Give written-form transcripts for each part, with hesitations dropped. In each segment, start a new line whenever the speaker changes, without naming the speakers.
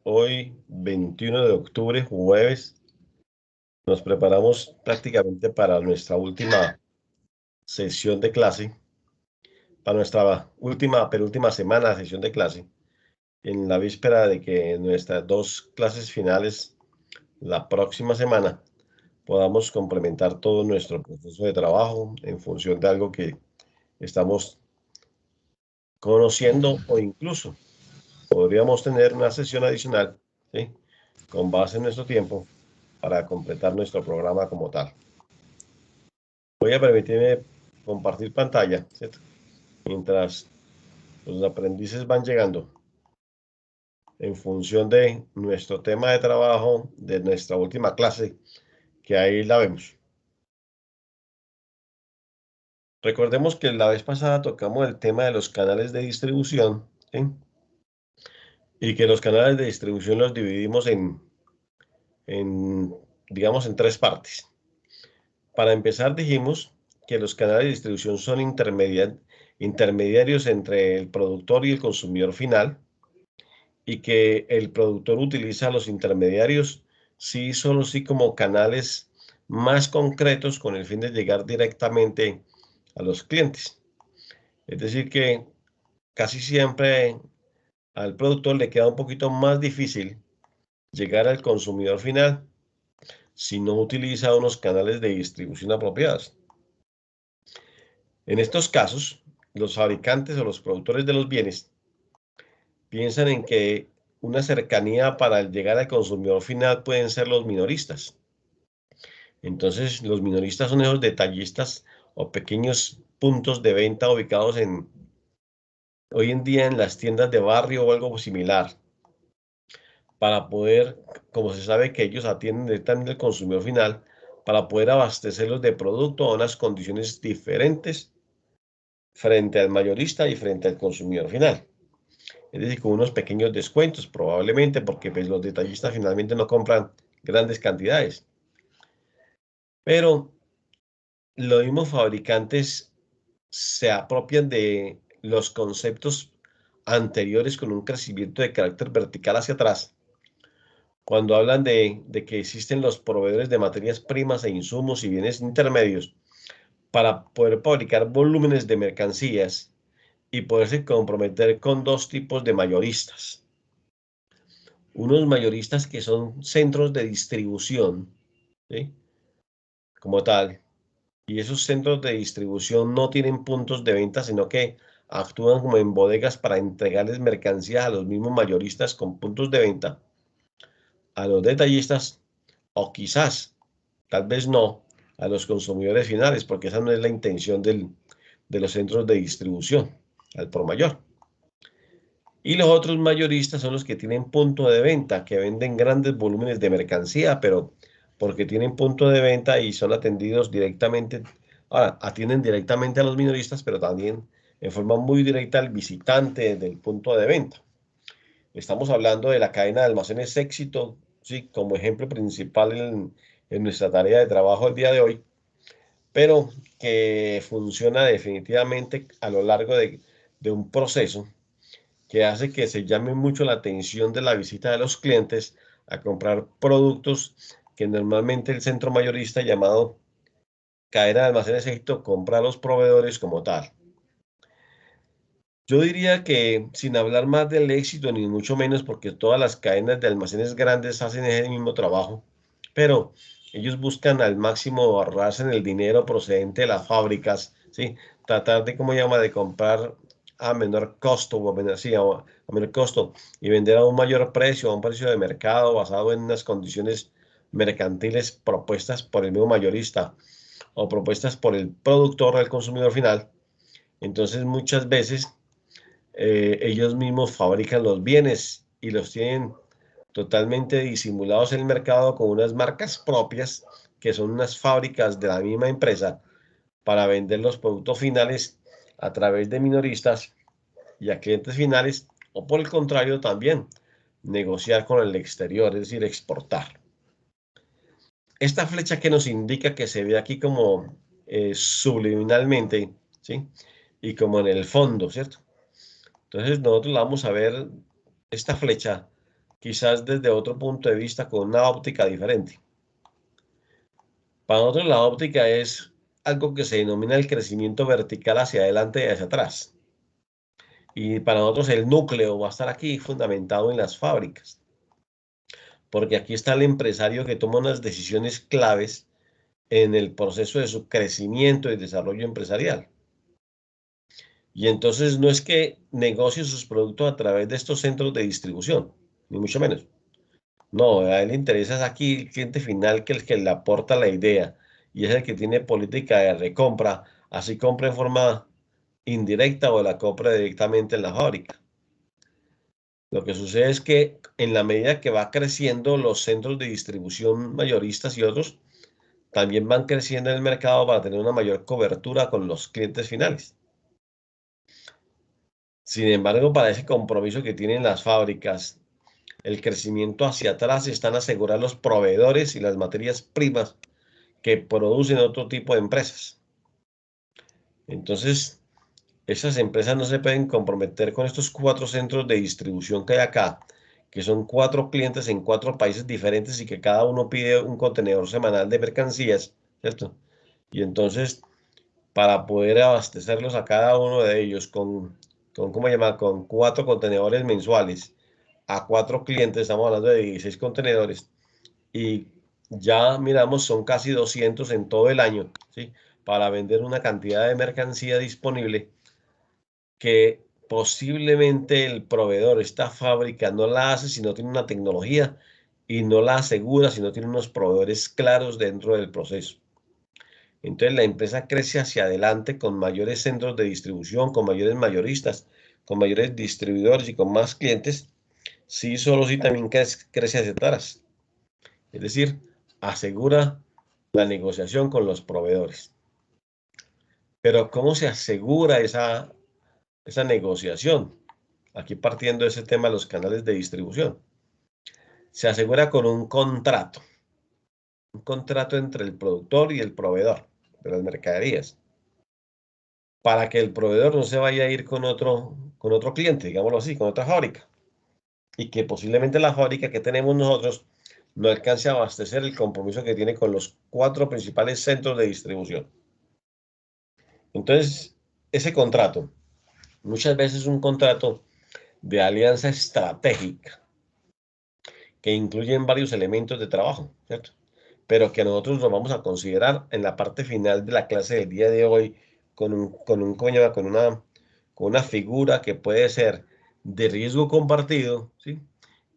Hoy, 21 de octubre, jueves, nos preparamos prácticamente para nuestra última sesión de clase, para nuestra penúltima semana de sesión de clase, en la víspera de que nuestras dos clases finales la próxima semana podamos complementar todo nuestro proceso de trabajo en función de algo que estamos conociendo o incluso podríamos tener una sesión adicional, ¿sí? Con base en nuestro tiempo para completar nuestro programa como tal. Voy a permitirme compartir pantalla, ¿cierto? Mientras los aprendices van llegando en función de nuestro tema de trabajo, de nuestra última clase, que ahí la vemos. Recordemos que la vez pasada tocamos el tema de los canales de distribución, ¿sí? Y que los canales de distribución los dividimos digamos, en tres partes. Para empezar, dijimos que los canales de distribución son intermediarios entre el productor y el consumidor final, y que el productor utiliza los intermediarios sí, solo sí como canales más concretos con el fin de llegar directamente a los clientes. Es decir, que casi siempre al productor le queda un poquito más difícil llegar al consumidor final si no utiliza unos canales de distribución apropiados. En estos casos, los fabricantes o los productores de los bienes piensan en que una cercanía para llegar al consumidor final pueden ser los minoristas. Entonces, los minoristas son esos detallistas o pequeños puntos de venta ubicados hoy en día en las tiendas de barrio o algo similar, para poder, como se sabe que ellos atienden directamente al consumidor final, para poder abastecerlos de producto a unas condiciones diferentes frente al mayorista y frente al consumidor final. Es decir, con unos pequeños descuentos, probablemente porque pues, los detallistas finalmente no compran grandes cantidades. Pero los mismos fabricantes se apropian de los conceptos anteriores con un crecimiento de carácter vertical hacia atrás, cuando hablan de que existen los proveedores de materias primas e insumos y bienes intermedios para poder fabricar volúmenes de mercancías y poderse comprometer con dos tipos de mayoristas. Unos mayoristas que son centros de distribución, ¿sí? Como tal, y esos centros de distribución no tienen puntos de venta, sino que actúan como en bodegas para entregarles mercancías a los mismos mayoristas con puntos de venta, a los detallistas o quizás, tal vez no, a los consumidores finales, porque esa no es la intención de los centros de distribución, al por mayor. Y los otros mayoristas son los que tienen punto de venta, que venden grandes volúmenes de mercancía, pero porque tienen punto de venta y son atendidos directamente, ahora, atienden directamente a los minoristas, pero también en forma muy directa al visitante del punto de venta. Estamos hablando de la cadena de almacenes Éxito, sí, como ejemplo principal en nuestra tarea de trabajo el día de hoy, pero que funciona definitivamente a lo largo de un proceso que hace que se llame mucho la atención de la visita de los clientes a comprar productos que normalmente el centro mayorista llamado cadena de almacenes Éxito compra a los proveedores como tal. Yo diría que sin hablar más del éxito, ni mucho menos, porque todas las cadenas de almacenes grandes hacen el mismo trabajo, pero ellos buscan al máximo ahorrarse en el dinero procedente de las fábricas, ¿sí? Tratar de, ¿cómo llama?, de comprar a menor costo, o a menor, sí, a menor costo, y vender a un mayor precio, a un precio de mercado basado en unas condiciones mercantiles propuestas por el mismo mayorista o propuestas por el productor al consumidor final. Entonces, muchas veces ellos mismos fabrican los bienes y los tienen totalmente disimulados en el mercado con unas marcas propias que son unas fábricas de la misma empresa para vender los productos finales a través de minoristas y a clientes finales, o por el contrario también negociar con el exterior, es decir, exportar. Esta flecha que nos indica que se ve aquí como subliminalmente, ¿sí? Y como en el fondo, ¿cierto? Entonces nosotros la vamos a ver, esta flecha quizás desde otro punto de vista, con una óptica diferente. Para nosotros la óptica es algo que se denomina el crecimiento vertical hacia adelante y hacia atrás. Y para nosotros el núcleo va a estar aquí fundamentado en las fábricas, porque aquí está el empresario que toma unas decisiones claves en el proceso de su crecimiento y desarrollo empresarial. Y entonces no es que negocie sus productos a través de estos centros de distribución, ni mucho menos. No, a él le interesa es aquí el cliente final, que es el que le aporta la idea y es el que tiene política de recompra, así compra en forma indirecta o la compra directamente en la fábrica. Lo que sucede es que en la medida que va creciendo los centros de distribución mayoristas y otros, también van creciendo en el mercado para tener una mayor cobertura con los clientes finales. Sin embargo, para ese compromiso que tienen las fábricas, el crecimiento hacia atrás están a asegurar los proveedores y las materias primas que producen otro tipo de empresas. Entonces, esas empresas no se pueden comprometer con estos 4 centros de distribución que hay acá, que son 4 clientes en 4 países diferentes y que cada uno pide un contenedor semanal de mercancías, ¿cierto? Y entonces, para poder abastecerlos a cada uno de ellos ¿cómo se llama? Con 4 contenedores mensuales a 4 clientes, estamos hablando de 16 contenedores, y ya miramos, son casi 200 en todo el año, ¿sí? Para vender una cantidad de mercancía disponible que posiblemente el proveedor, esta fábrica, no la hace si no tiene una tecnología y no la asegura si no tiene unos proveedores claros dentro del proceso. Entonces la empresa crece hacia adelante con mayores centros de distribución, con mayores mayoristas, con mayores distribuidores y con más clientes, sí, solo sí también crece hacia atrás. Es decir, asegura la negociación con los proveedores. Pero ¿cómo se asegura esa negociación? Aquí partiendo de ese tema de los canales de distribución. Se asegura con un contrato entre el productor y el proveedor de las mercaderías, para que el proveedor no se vaya a ir con otro cliente, digámoslo así, con otra fábrica, y que posiblemente la fábrica que tenemos nosotros no alcance a abastecer el compromiso que tiene con los 4 principales centros de distribución. Entonces, ese contrato, muchas veces un contrato de alianza estratégica, que incluyen varios elementos de trabajo, ¿cierto? Pero que nosotros nos vamos a considerar en la parte final de la clase del día de hoy con una figura que puede ser de riesgo compartido, ¿sí?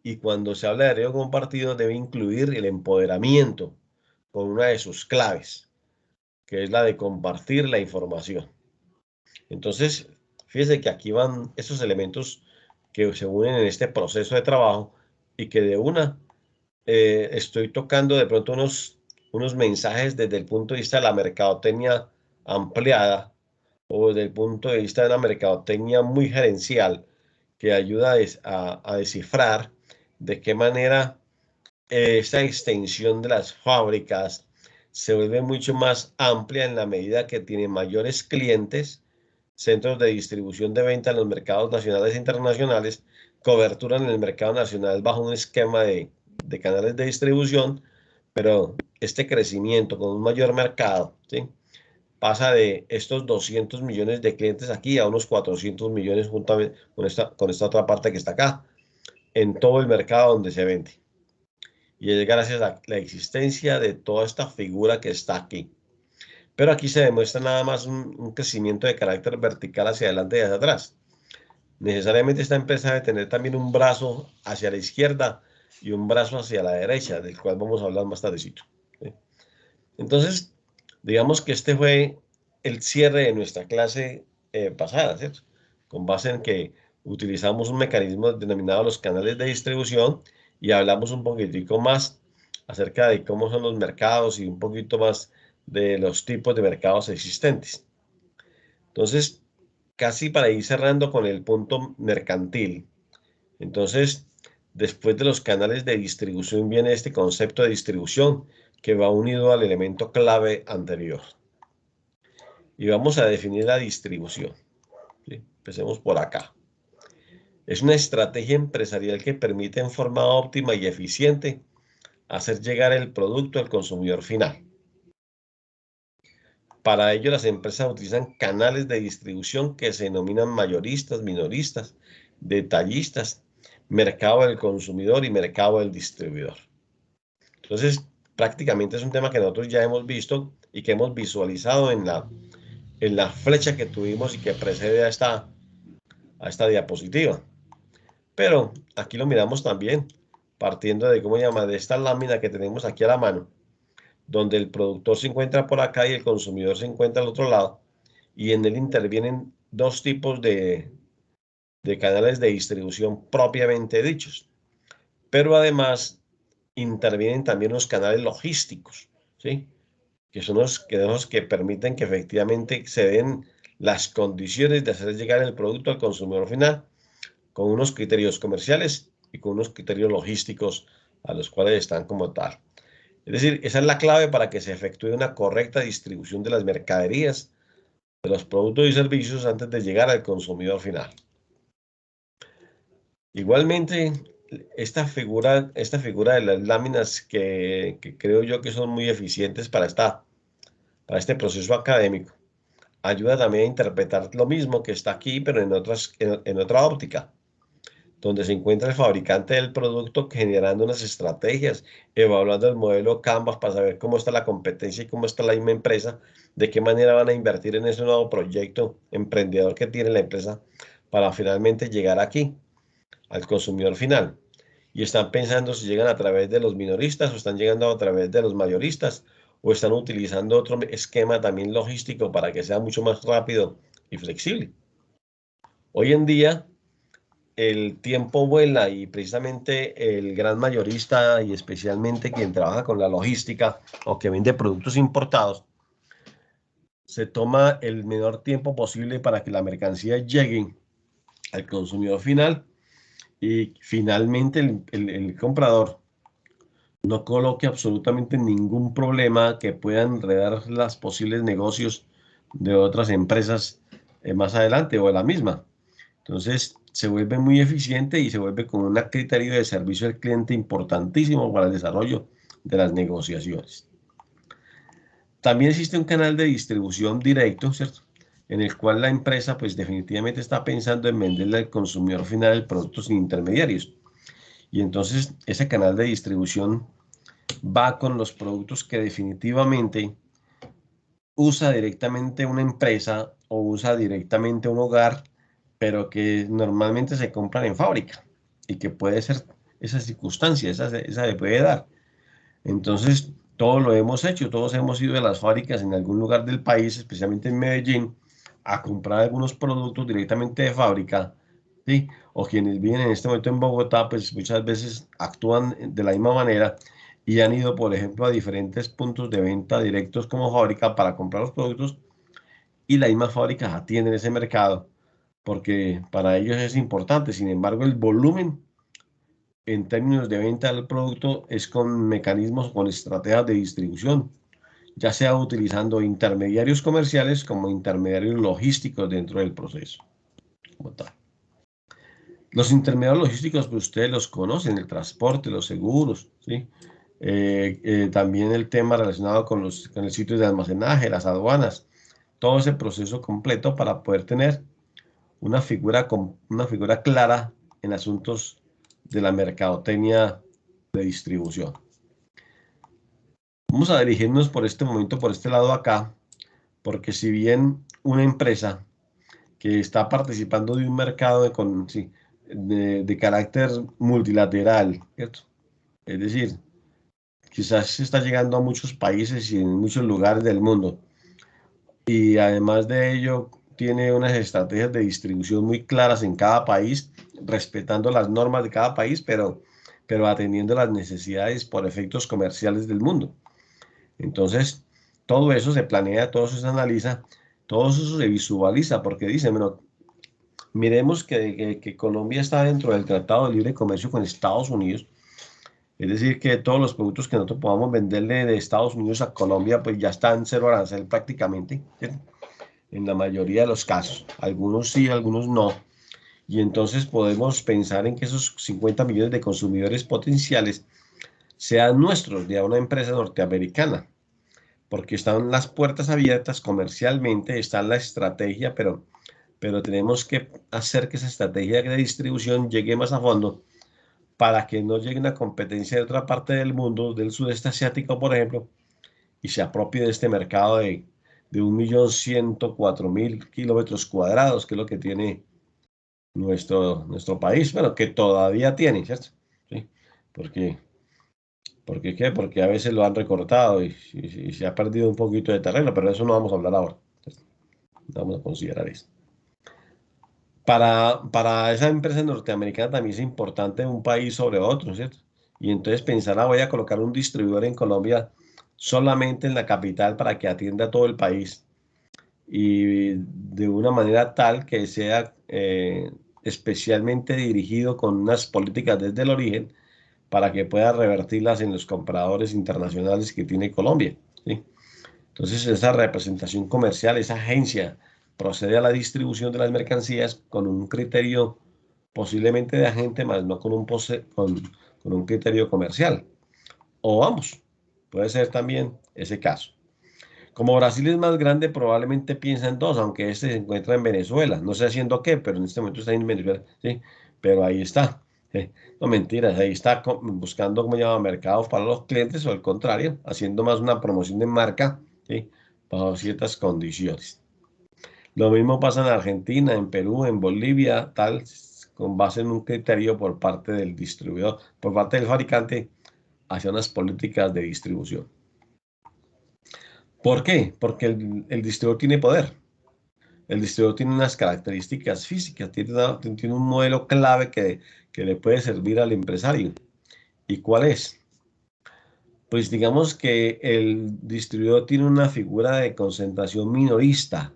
Y cuando se habla de riesgo compartido debe incluir el empoderamiento con una de sus claves, que es la de compartir la información. Entonces, fíjese que aquí van esos elementos que se unen en este proceso de trabajo y que de una estoy tocando de pronto unos mensajes desde el punto de vista de la mercadotecnia ampliada o desde el punto de vista de una mercadotecnia muy gerencial que ayuda a descifrar de qué manera esta extensión de las fábricas se vuelve mucho más amplia en la medida que tiene mayores clientes, centros de distribución de venta en los mercados nacionales e internacionales, cobertura en el mercado nacional bajo un esquema de canales de distribución, pero este crecimiento con un mayor mercado, ¿sí? Pasa de estos 200 millones de clientes aquí a unos 400 millones juntamente con esta otra parte que está acá, en todo el mercado donde se vende. Y es gracias a la existencia de toda esta figura que está aquí. Pero aquí se demuestra nada más un crecimiento de carácter vertical hacia adelante y hacia atrás. Necesariamente esta empresa debe tener también un brazo hacia la izquierda y un brazo hacia la derecha, del cual vamos a hablar más tardecito, ¿sí? Entonces, digamos que este fue el cierre de nuestra clase pasada, ¿cierto? Con base en que utilizamos un mecanismo denominado los canales de distribución y hablamos un poquitico más acerca de cómo son los mercados y un poquito más de los tipos de mercados existentes. Entonces, casi para ir cerrando con el punto mercantil. Entonces, después de los canales de distribución viene este concepto de distribución que va unido al elemento clave anterior. Y vamos a definir la distribución, ¿sí? Empecemos por acá. Es una estrategia empresarial que permite en forma óptima y eficiente hacer llegar el producto al consumidor final. Para ello, las empresas utilizan canales de distribución que se denominan mayoristas, minoristas, detallistas, mercado del consumidor y mercado del distribuidor. Entonces, prácticamente es un tema que nosotros ya hemos visto y que hemos visualizado en la flecha que tuvimos y que precede a esta diapositiva. Pero aquí lo miramos también, partiendo de, ¿cómo se llama?, de esta lámina que tenemos aquí a la mano, donde el productor se encuentra por acá y el consumidor se encuentra al otro lado, y en él intervienen dos tipos de canales de distribución propiamente dichos. Pero además intervienen también los canales logísticos, ¿sí? Que son los que permiten que efectivamente se den las condiciones de hacer llegar el producto al consumidor final con unos criterios comerciales y con unos criterios logísticos a los cuales están como tal. Es decir, esa es la clave para que se efectúe una correcta distribución de las mercaderías, de los productos y servicios antes de llegar al consumidor final. Igualmente, esta figura de las láminas que creo yo que son muy eficientes para este proceso académico, ayuda también a interpretar lo mismo que está aquí, pero en otra óptica, donde se encuentra el fabricante del producto generando unas estrategias, evaluando el modelo Canvas para saber cómo está la competencia y cómo está la misma empresa, de qué manera van a invertir en ese nuevo proyecto emprendedor que tiene la empresa para finalmente llegar aquí, al consumidor final. Y están pensando si llegan a través de los minoristas o están llegando a través de los mayoristas o están utilizando otro esquema también logístico para que sea mucho más rápido y flexible. Hoy en día el tiempo vuela y precisamente el gran mayorista y especialmente quien trabaja con la logística o que vende productos importados, se toma el menor tiempo posible para que la mercancía llegue al consumidor final y finalmente el comprador no coloque absolutamente ningún problema que pueda enredar los posibles negocios de otras empresas más adelante o de la misma. Entonces, se vuelve muy eficiente y se vuelve con un criterio de servicio al cliente importantísimo para el desarrollo de las negociaciones. También existe un canal de distribución directo, ¿cierto?, en el cual la empresa, pues definitivamente está pensando en venderle al consumidor final el producto sin intermediarios. Y entonces, ese canal de distribución va con los productos que definitivamente usa directamente una empresa o usa directamente un hogar, pero que normalmente se compran en fábrica y que puede ser esa circunstancia, esa se puede dar. Entonces, todos lo hemos hecho, todos hemos ido a las fábricas en algún lugar del país, especialmente en Medellín, a comprar algunos productos directamente de fábrica, ¿sí? O quienes viven en este momento en Bogotá, pues muchas veces actúan de la misma manera y han ido, por ejemplo, a diferentes puntos de venta directos como fábrica para comprar los productos y las mismas fábricas atienden ese mercado porque para ellos es importante. Sin embargo, el volumen en términos de venta del producto es con mecanismos, con estrategias de distribución, ya sea utilizando intermediarios comerciales como intermediarios logísticos dentro del proceso. Como tal. Los intermediarios logísticos, pues ustedes los conocen, el transporte, los seguros, ¿sí? También el tema relacionado con el sitio de almacenaje, las aduanas, todo ese proceso completo para poder tener una figura clara en asuntos de la mercadotecnia de distribución. Vamos a dirigirnos por este momento, por este lado acá, porque si bien una empresa que está participando de un mercado de carácter multilateral, ¿cierto? Es decir, quizás se está llegando a muchos países y en muchos lugares del mundo. Y además de ello, tiene unas estrategias de distribución muy claras en cada país, respetando las normas de cada país, pero atendiendo las necesidades por efectos comerciales del mundo. Entonces, todo eso se planea, todo eso se analiza, todo eso se visualiza, porque dice, bueno, miremos que Colombia está dentro del Tratado de Libre Comercio con Estados Unidos. Es decir, que todos los productos que nosotros podamos venderle de Estados Unidos a Colombia, pues ya están cero arancel prácticamente, ¿cierto? En la mayoría de los casos. Algunos sí, algunos no. Y entonces podemos pensar en que esos 50 millones de consumidores potenciales sean nuestros, de una empresa norteamericana, porque están las puertas abiertas comercialmente, está la estrategia, pero tenemos que hacer que esa estrategia de distribución llegue más a fondo para que no llegue una competencia de otra parte del mundo, del sudeste asiático, por ejemplo, y se apropie de este mercado de 1.104.000 kilómetros cuadrados, que es lo que tiene nuestro país, bueno, que todavía tiene, ¿cierto? ¿Sí? Porque, ¿qué? Porque a veces lo han recortado y se ha perdido un poquito de terreno, pero de eso no vamos a hablar ahora. Entonces, no vamos a considerar eso. Para esa empresa norteamericana también es importante un país sobre otro, ¿cierto? Y entonces pensar, voy a colocar un distribuidor en Colombia solamente en la capital para que atienda a todo el país y de una manera tal que sea especialmente dirigido con unas políticas desde el origen para que pueda revertirlas en los compradores internacionales que tiene Colombia, ¿sí? Entonces, esa representación comercial, esa agencia, procede a la distribución de las mercancías con un criterio posiblemente de agente, más no con un criterio comercial. O vamos, puede ser también ese caso. Como Brasil es más grande, probablemente piensa en dos, aunque este se encuentra en Venezuela. No sé haciendo qué, pero en este momento está en Venezuela, ¿sí? Pero ahí está. No mentiras, ahí está buscando, como llama, mercados para los clientes o al contrario, haciendo más una promoción de marca, ¿sí? Bajo ciertas condiciones. Lo mismo pasa en Argentina, en Perú, en Bolivia, tal, con base en un criterio por parte del distribuidor, por parte del fabricante, hacia unas políticas de distribución. ¿Por qué? Porque el distribuidor tiene poder. El distribuidor tiene unas características físicas, tiene un modelo clave que le puede servir al empresario. ¿Y cuál es? Pues digamos que el distribuidor tiene una figura de concentración minorista.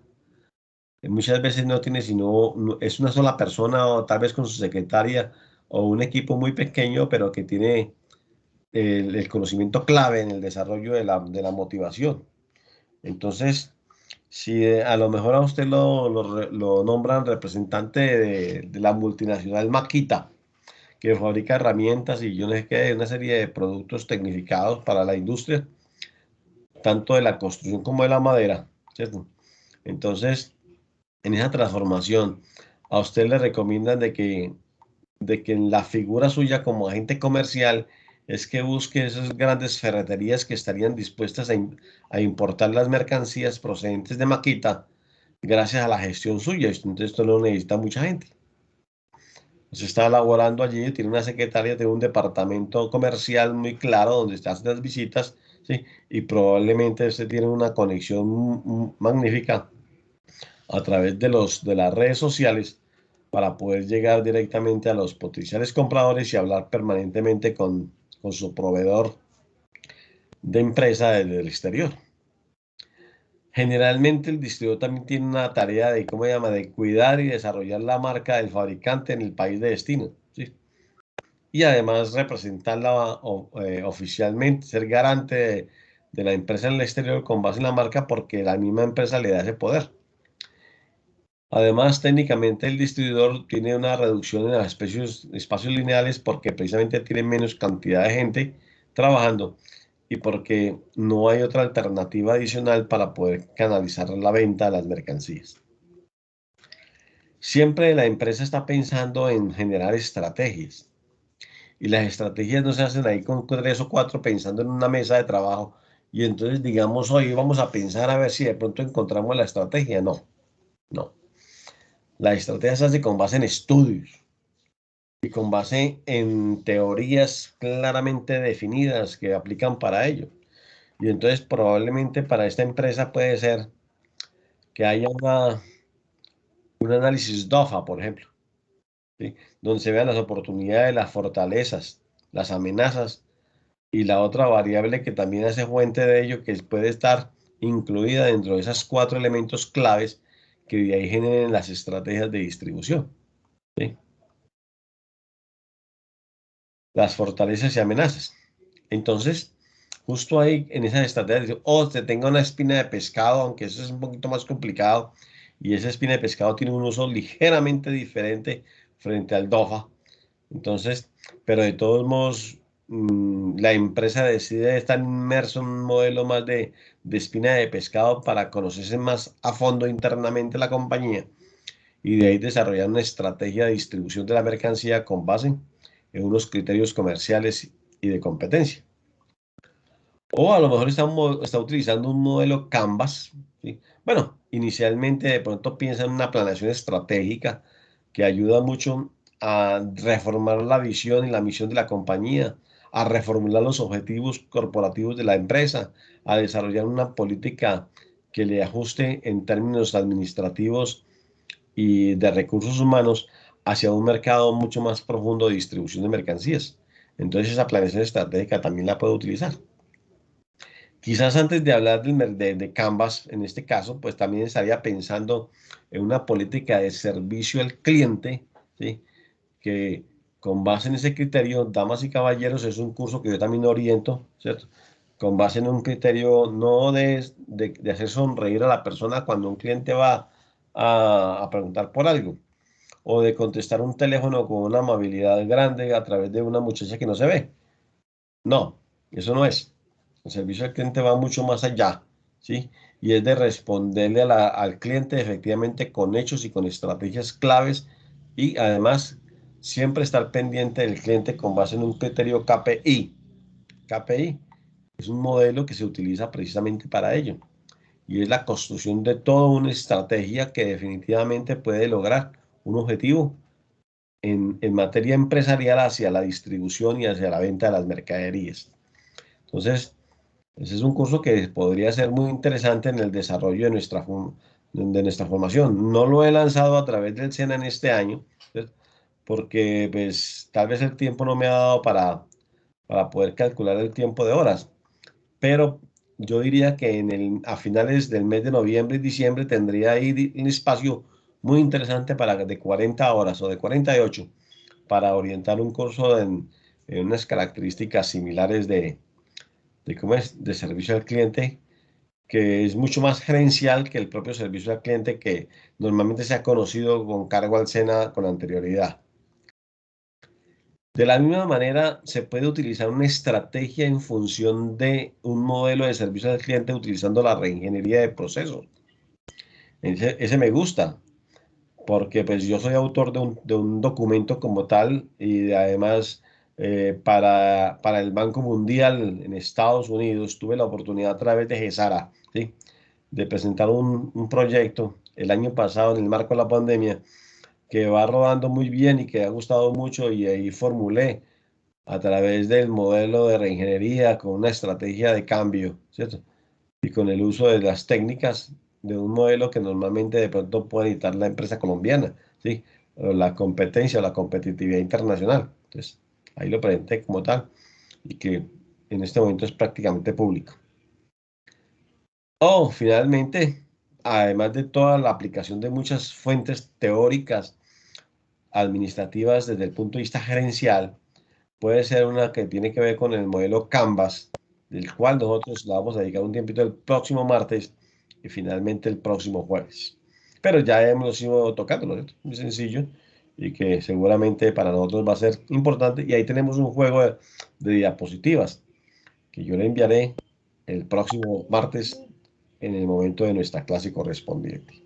Muchas veces no tiene sino, es una sola persona o tal vez con su secretaria o un equipo muy pequeño, pero que tiene el conocimiento clave en el desarrollo de la motivación. Entonces, si a lo mejor a usted lo nombran representante de la multinacional Makita, que fabrica herramientas y yo no sé qué, una serie de productos tecnificados para la industria, tanto de la construcción como de la madera, ¿cierto? Entonces, en esa transformación, a usted le recomiendan de que en la figura suya como agente comercial es que busque esas grandes ferreterías que estarían dispuestas a importar las mercancías procedentes de Makita gracias a la gestión suya. Entonces esto no necesita mucha gente. Se está elaborando allí, tiene una secretaria, tiene un departamento comercial muy claro donde se hacen las visitas, ¿sí? Y probablemente usted tiene una conexión magnífica a través de las redes sociales para poder llegar directamente a los potenciales compradores y hablar permanentemente con su proveedor de empresa desde el exterior. Generalmente el distribuidor también tiene una tarea de, ¿cómo se llama?, de cuidar y desarrollar la marca del fabricante en el país de destino, ¿sí? Y además representarla oficialmente, ser garante de la empresa en el exterior con base en la marca porque la misma empresa le da ese poder. Además, técnicamente el distribuidor tiene una reducción en los espacios lineales porque precisamente tiene menos cantidad de gente trabajando y porque no hay otra alternativa adicional para poder canalizar la venta de las mercancías. Siempre la empresa está pensando en generar estrategias y las estrategias no se hacen ahí con tres o cuatro pensando en una mesa de trabajo y entonces digamos hoy vamos a pensar a ver si de pronto encontramos la estrategia. No, no. La estrategia se hace con base en estudios y con base en teorías claramente definidas que aplican para ello. Y entonces probablemente para esta empresa puede ser que haya un análisis DOFA, por ejemplo, ¿sí? Donde se vean las oportunidades, las fortalezas, las amenazas y la otra variable que también hace fuente de ello, que puede estar incluida dentro de esos cuatro elementos claves que de ahí generen las estrategias de distribución, ¿sí? Las fortalezas y amenazas. Entonces, justo ahí en esas estrategias, o te tenga una espina de pescado, aunque eso es un poquito más complicado, y esa espina de pescado tiene un uso ligeramente diferente frente al DOFA. Entonces, pero de todos modos, la empresa decide estar inmerso en un modelo más de espina de pescado para conocerse más a fondo internamente la compañía y de ahí desarrollar una estrategia de distribución de la mercancía con base en unos criterios comerciales y de competencia. O a lo mejor está utilizando un modelo Canvas, ¿sí? Bueno, inicialmente de pronto piensa en una planeación estratégica que ayuda mucho a reformar la visión y la misión de la compañía, a reformular los objetivos corporativos de la empresa, a desarrollar una política que le ajuste en términos administrativos y de recursos humanos hacia un mercado mucho más profundo de distribución de mercancías. Entonces esa planeación estratégica también la puede utilizar. Quizás antes de hablar de Canvas, en este caso, pues también estaría pensando en una política de servicio al cliente, ¿sí? Que con base en ese criterio, damas y caballeros, es un curso que yo también oriento, ¿cierto? Con base en un criterio no de hacer sonreír a la persona cuando un cliente va a preguntar por algo, o de contestar un teléfono con una amabilidad grande a través de una muchacha que no se ve. No, eso no es. El servicio al cliente va mucho más allá, ¿sí? Y es de responderle al cliente efectivamente con hechos y con estrategias claves y además siempre estar pendiente del cliente con base en un criterio KPI. KPI es un modelo que se utiliza precisamente para ello y es la construcción de toda una estrategia que definitivamente puede lograr un objetivo en materia empresarial hacia la distribución y hacia la venta de las mercaderías. Entonces, ese es un curso que podría ser muy interesante en el desarrollo de nuestra formación. No lo he lanzado a través del SENA en este año, ¿cierto? Porque pues tal vez el tiempo no me ha dado para poder calcular el tiempo de horas, pero yo diría que a finales del mes de noviembre y diciembre tendría ahí un espacio muy interesante de 40 horas o de 48 para orientar un curso en unas características similares de cómo es, de servicio al cliente, que es mucho más gerencial que el propio servicio al cliente que normalmente se ha conocido con cargo al SENA con anterioridad. De la misma manera, se puede utilizar una estrategia en función de un modelo de servicio al cliente utilizando la reingeniería de procesos. Ese me gusta, porque pues yo soy autor de un documento como tal y además para el Banco Mundial en Estados Unidos tuve la oportunidad a través de GESARA, ¿sí? De presentar un proyecto el año pasado en el marco de la pandemia que va rodando muy bien y que ha gustado mucho y ahí formulé a través del modelo de reingeniería con una estrategia de cambio, ¿cierto? Y con el uso de las técnicas de un modelo que normalmente de pronto puede editar la empresa colombiana, ¿sí? O la competencia o la competitividad internacional. Entonces, ahí lo presenté como tal y que en este momento es prácticamente público. O finalmente, además de toda la aplicación de muchas fuentes teóricas, administrativas desde el punto de vista gerencial, puede ser una que tiene que ver con el modelo Canvas, del cual nosotros le vamos a dedicar un tiempito el próximo martes y finalmente el próximo jueves. Pero ya hemos ido tocándolo, ¿cierto? Muy sencillo y que seguramente para nosotros va a ser importante. Y ahí tenemos un juego de diapositivas que yo le enviaré el próximo martes en el momento de nuestra clase correspondiente.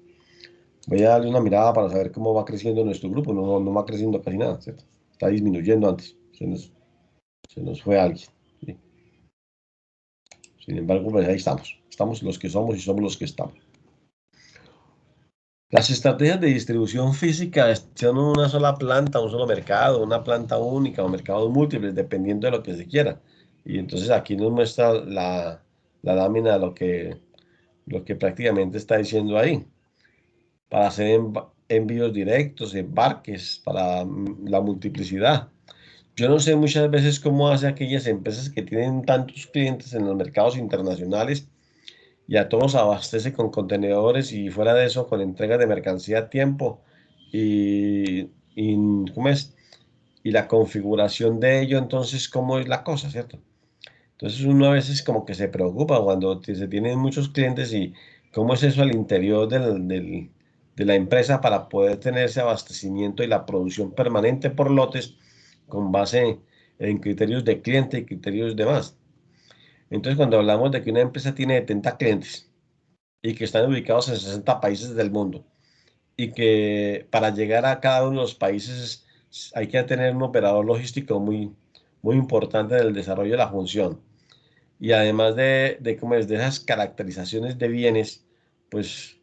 Voy a darle una mirada para saber cómo va creciendo nuestro grupo. No va creciendo casi nada, ¿cierto? Está disminuyendo antes. Se nos fue alguien, ¿sí? Sin embargo, pues ahí estamos. Estamos los que somos y somos los que estamos. Las estrategias de distribución física son una sola planta, un solo mercado, una planta única o mercados múltiples, dependiendo de lo que se quiera. Y entonces aquí nos muestra la lámina lo que prácticamente está diciendo ahí. Para hacer envíos directos, embarques, para la multiplicidad. Yo no sé muchas veces cómo hace aquellas empresas que tienen tantos clientes en los mercados internacionales y a todos abastece con contenedores y fuera de eso con entregas de mercancía a tiempo y ¿cómo es? Y la configuración de ello, entonces, ¿cómo es la cosa, cierto? Entonces uno a veces como que se preocupa cuando se tienen muchos clientes y cómo es eso al interior de la empresa para poder tener ese abastecimiento y la producción permanente por lotes con base en criterios de cliente y criterios de más. Entonces, cuando hablamos de que una empresa tiene 70 clientes y que están ubicados en 60 países del mundo y que para llegar a cada uno de los países hay que tener un operador logístico muy importante en el desarrollo de la función. Y además como es, de esas caracterizaciones de bienes, pues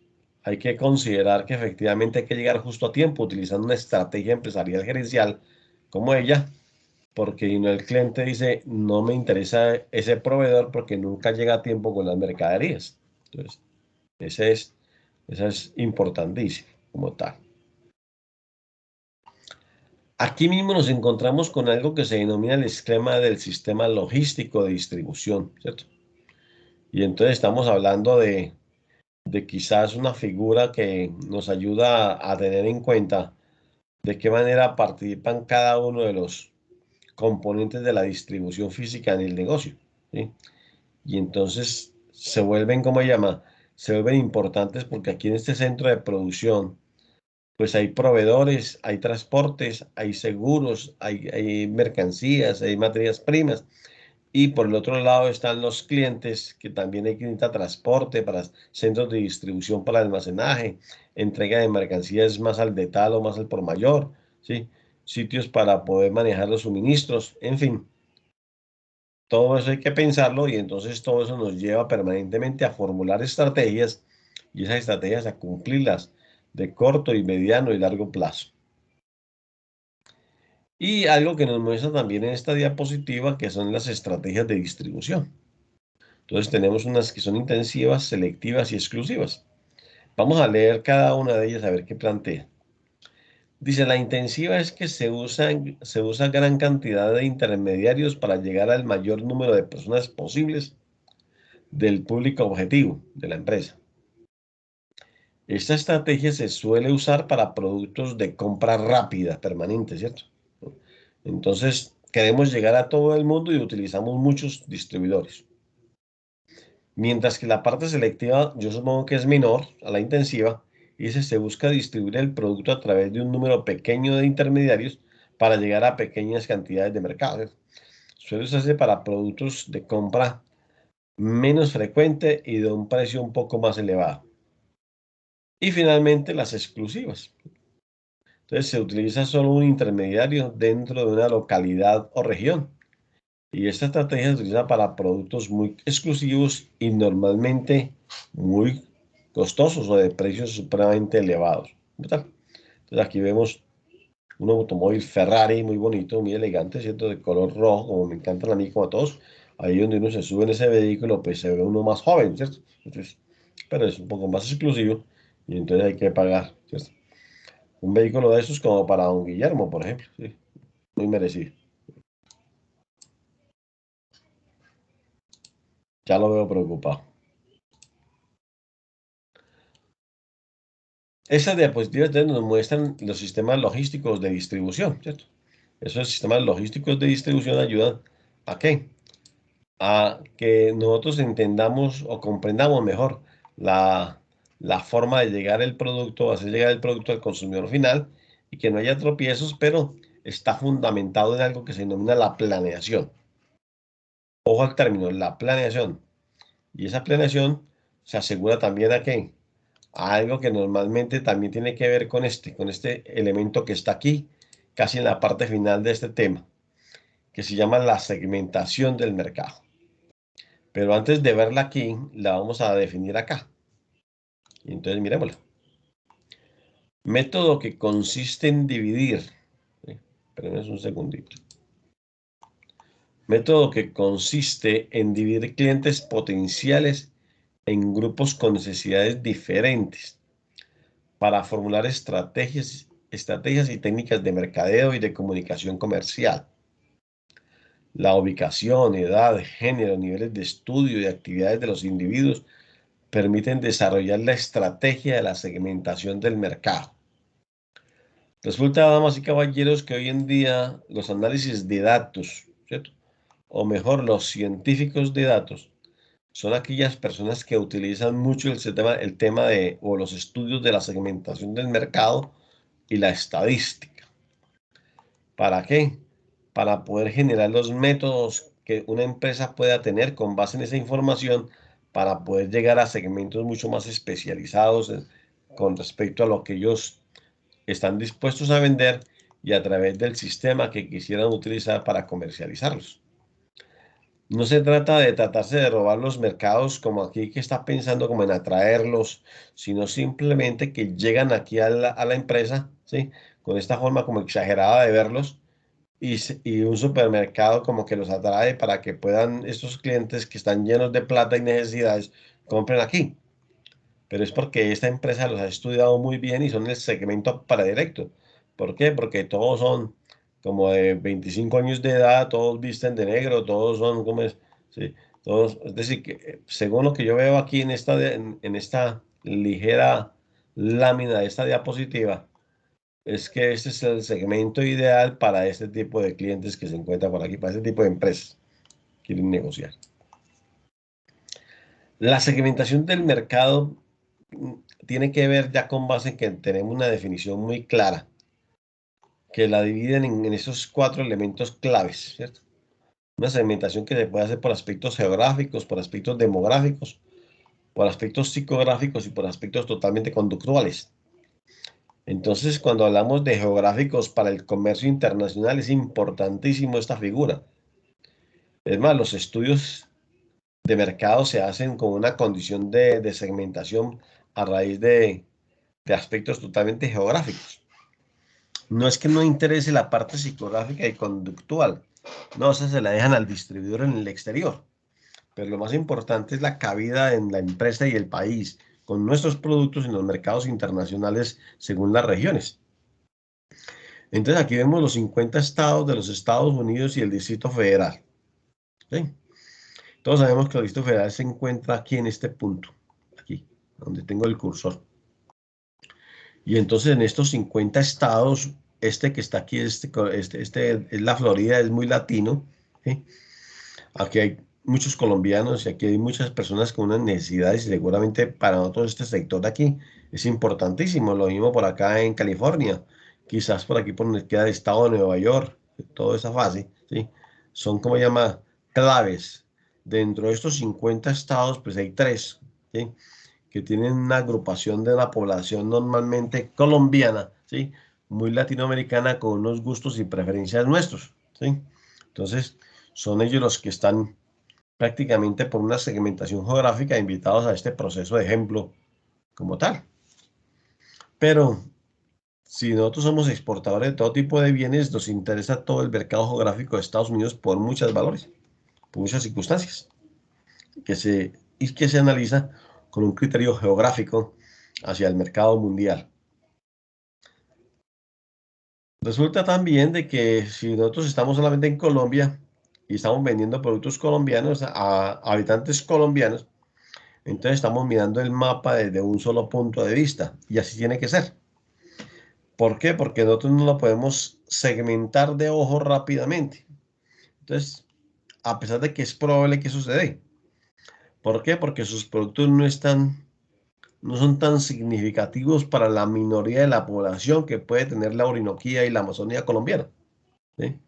hay que considerar que efectivamente hay que llegar justo a tiempo utilizando una estrategia empresarial gerencial como ella, porque si no el cliente dice, no me interesa ese proveedor porque nunca llega a tiempo con las mercaderías. Entonces, ese es, esa es importantísimo como tal. Aquí mismo nos encontramos con algo que se denomina el esquema del sistema logístico de distribución, ¿cierto? Y entonces estamos hablando de quizás una figura que nos ayuda a tener en cuenta de qué manera participan cada uno de los componentes de la distribución física en el negocio, ¿sí? Y entonces se vuelven, ¿cómo se llama? Se vuelven importantes porque aquí en este centro de producción, pues hay proveedores, hay transportes, hay seguros, hay mercancías, hay materias primas. Y por el otro lado están los clientes, que también hay que necesitar transporte para centros de distribución para almacenaje, entrega de mercancías más al detal o más al por mayor, ¿sí? Sitios para poder manejar los suministros, en fin. Todo eso hay que pensarlo y entonces todo eso nos lleva permanentemente a formular estrategias y esas estrategias a cumplirlas de corto y mediano y largo plazo. Y algo que nos muestra también en esta diapositiva, que son las estrategias de distribución. Entonces tenemos unas que son intensivas, selectivas y exclusivas. Vamos a leer cada una de ellas a ver qué plantea. Dice, la intensiva es que se usa gran cantidad de intermediarios para llegar al mayor número de personas posibles del público objetivo de la empresa. Esta estrategia se suele usar para productos de compra rápida, permanente, ¿cierto? Entonces, queremos llegar a todo el mundo y utilizamos muchos distribuidores. Mientras que la parte selectiva, yo supongo que es menor a la intensiva, y se busca distribuir el producto a través de un número pequeño de intermediarios para llegar a pequeñas cantidades de mercado. Suele usarse para productos de compra menos frecuente y de un precio un poco más elevado. Y finalmente las exclusivas. Entonces se utiliza solo un intermediario dentro de una localidad o región. Y esta estrategia se utiliza para productos muy exclusivos y normalmente muy costosos o de precios supremamente elevados. ¿Verdad? Entonces aquí vemos un automóvil Ferrari muy bonito, muy elegante, ¿cierto? De color rojo, como me encantan a mí, como a todos. Ahí donde uno se sube en ese vehículo, pues se ve uno más joven, ¿cierto? Entonces, pero es un poco más exclusivo y entonces hay que pagar, ¿cierto? Un vehículo de esos como para don Guillermo, por ejemplo, ¿sí? Muy merecido. Ya lo veo preocupado. Esas diapositivas entonces nos muestran los sistemas logísticos de distribución, ¿cierto? Esos sistemas logísticos de distribución ayudan ¿a qué? A que nosotros entendamos o comprendamos mejor la, la forma de llegar el producto, hacer llegar el producto al consumidor final y que no haya tropiezos, pero está fundamentado en algo que se denomina la planeación. Ojo al término, la planeación. Y esa planeación se asegura también a qué? A algo que normalmente también tiene que ver con este elemento que está aquí, casi en la parte final de este tema, que se llama la segmentación del mercado. Pero antes de verla aquí, la vamos a definir acá. Y entonces miremosla. Método que consiste en dividir. ¿Sí? Espérenme un segundito. Método que consiste en dividir clientes potenciales en grupos con necesidades diferentes para formular estrategias y técnicas de mercadeo y de comunicación comercial. La ubicación, edad, género, niveles de estudio y actividades de los individuos permiten desarrollar la estrategia de la segmentación del mercado. Resulta, damas y caballeros, que hoy en día los análisis de datos, ¿cierto? O mejor, los científicos de datos, son aquellas personas que utilizan mucho el tema de, o los estudios de la segmentación del mercado y la estadística. ¿Para qué? Para poder generar los métodos que una empresa pueda tener con base en esa información para poder llegar a segmentos mucho más especializados con respecto a lo que ellos están dispuestos a vender y a través del sistema que quisieran utilizar para comercializarlos. No se trata de tratarse de robar los mercados como aquí que está pensando como en atraerlos, sino simplemente que llegan aquí a la empresa, ¿sí? Con esta forma como exagerada de verlos y un supermercado como que los atrae para que puedan estos clientes que están llenos de plata y necesidades compren aquí. Pero es porque esta empresa los ha estudiado muy bien y son el segmento para directo. ¿Por qué? Porque todos son como de 25 años de edad, todos visten de negro, todos son como es, sí, todos, es decir, que según lo que yo veo aquí en en esta ligera lámina de esta diapositiva, es que este es el segmento ideal para este tipo de clientes que se encuentran por aquí, para este tipo de empresas que quieren negociar. La segmentación del mercado mm, tiene que ver ya con base en que tenemos una definición muy clara, que la dividen en esos cuatro elementos claves, ¿cierto? Una segmentación que se puede hacer por aspectos geográficos, por aspectos demográficos, por aspectos psicográficos y por aspectos totalmente conductuales. Entonces, cuando hablamos de geográficos para el comercio internacional, es importantísimo esta figura. Es más, los estudios de mercado se hacen con una condición de segmentación a raíz de aspectos totalmente geográficos. No es que no interese la parte psicográfica y conductual, no, esa se la dejan al distribuidor en el exterior, pero lo más importante es la cabida en la empresa y el país, con nuestros productos en los mercados internacionales según las regiones. Entonces aquí vemos los 50 estados de los Estados Unidos y el Distrito Federal. ¿Sí? Todos sabemos que el Distrito Federal se encuentra aquí en este punto, aquí, donde tengo el cursor. Y entonces en estos 50 estados, este que está aquí, este es la Florida, es muy latino. ¿Sí? Aquí hay muchos colombianos y aquí hay muchas personas con unas necesidades y seguramente para nosotros este sector de aquí es importantísimo. Lo mismo por acá en California, quizás por aquí por donde queda el estado de Nueva York, toda esa fase, ¿sí? Son como llama claves. Dentro de estos 50 estados, pues hay tres, ¿sí? Que tienen una agrupación de la población normalmente colombiana, ¿sí? Muy latinoamericana con unos gustos y preferencias nuestros, ¿sí? Entonces, son ellos los que están prácticamente por una segmentación geográfica invitados a este proceso de ejemplo como tal. Pero si nosotros somos exportadores de todo tipo de bienes, nos interesa todo el mercado geográfico de Estados Unidos por muchos valores, por muchas circunstancias, que se analiza con un criterio geográfico hacia el mercado mundial. Resulta también de que si nosotros estamos solamente en Colombia y estamos vendiendo productos colombianos a habitantes colombianos, entonces estamos mirando el mapa desde un solo punto de vista y así tiene que ser. ¿Por qué? Porque nosotros no lo podemos segmentar de ojo rápidamente. Entonces, a pesar de que es probable que suceda. ¿Por qué? Porque sus productos no son tan significativos para la minoría de la población que puede tener la Orinoquía y la Amazonía colombiana, ¿sí?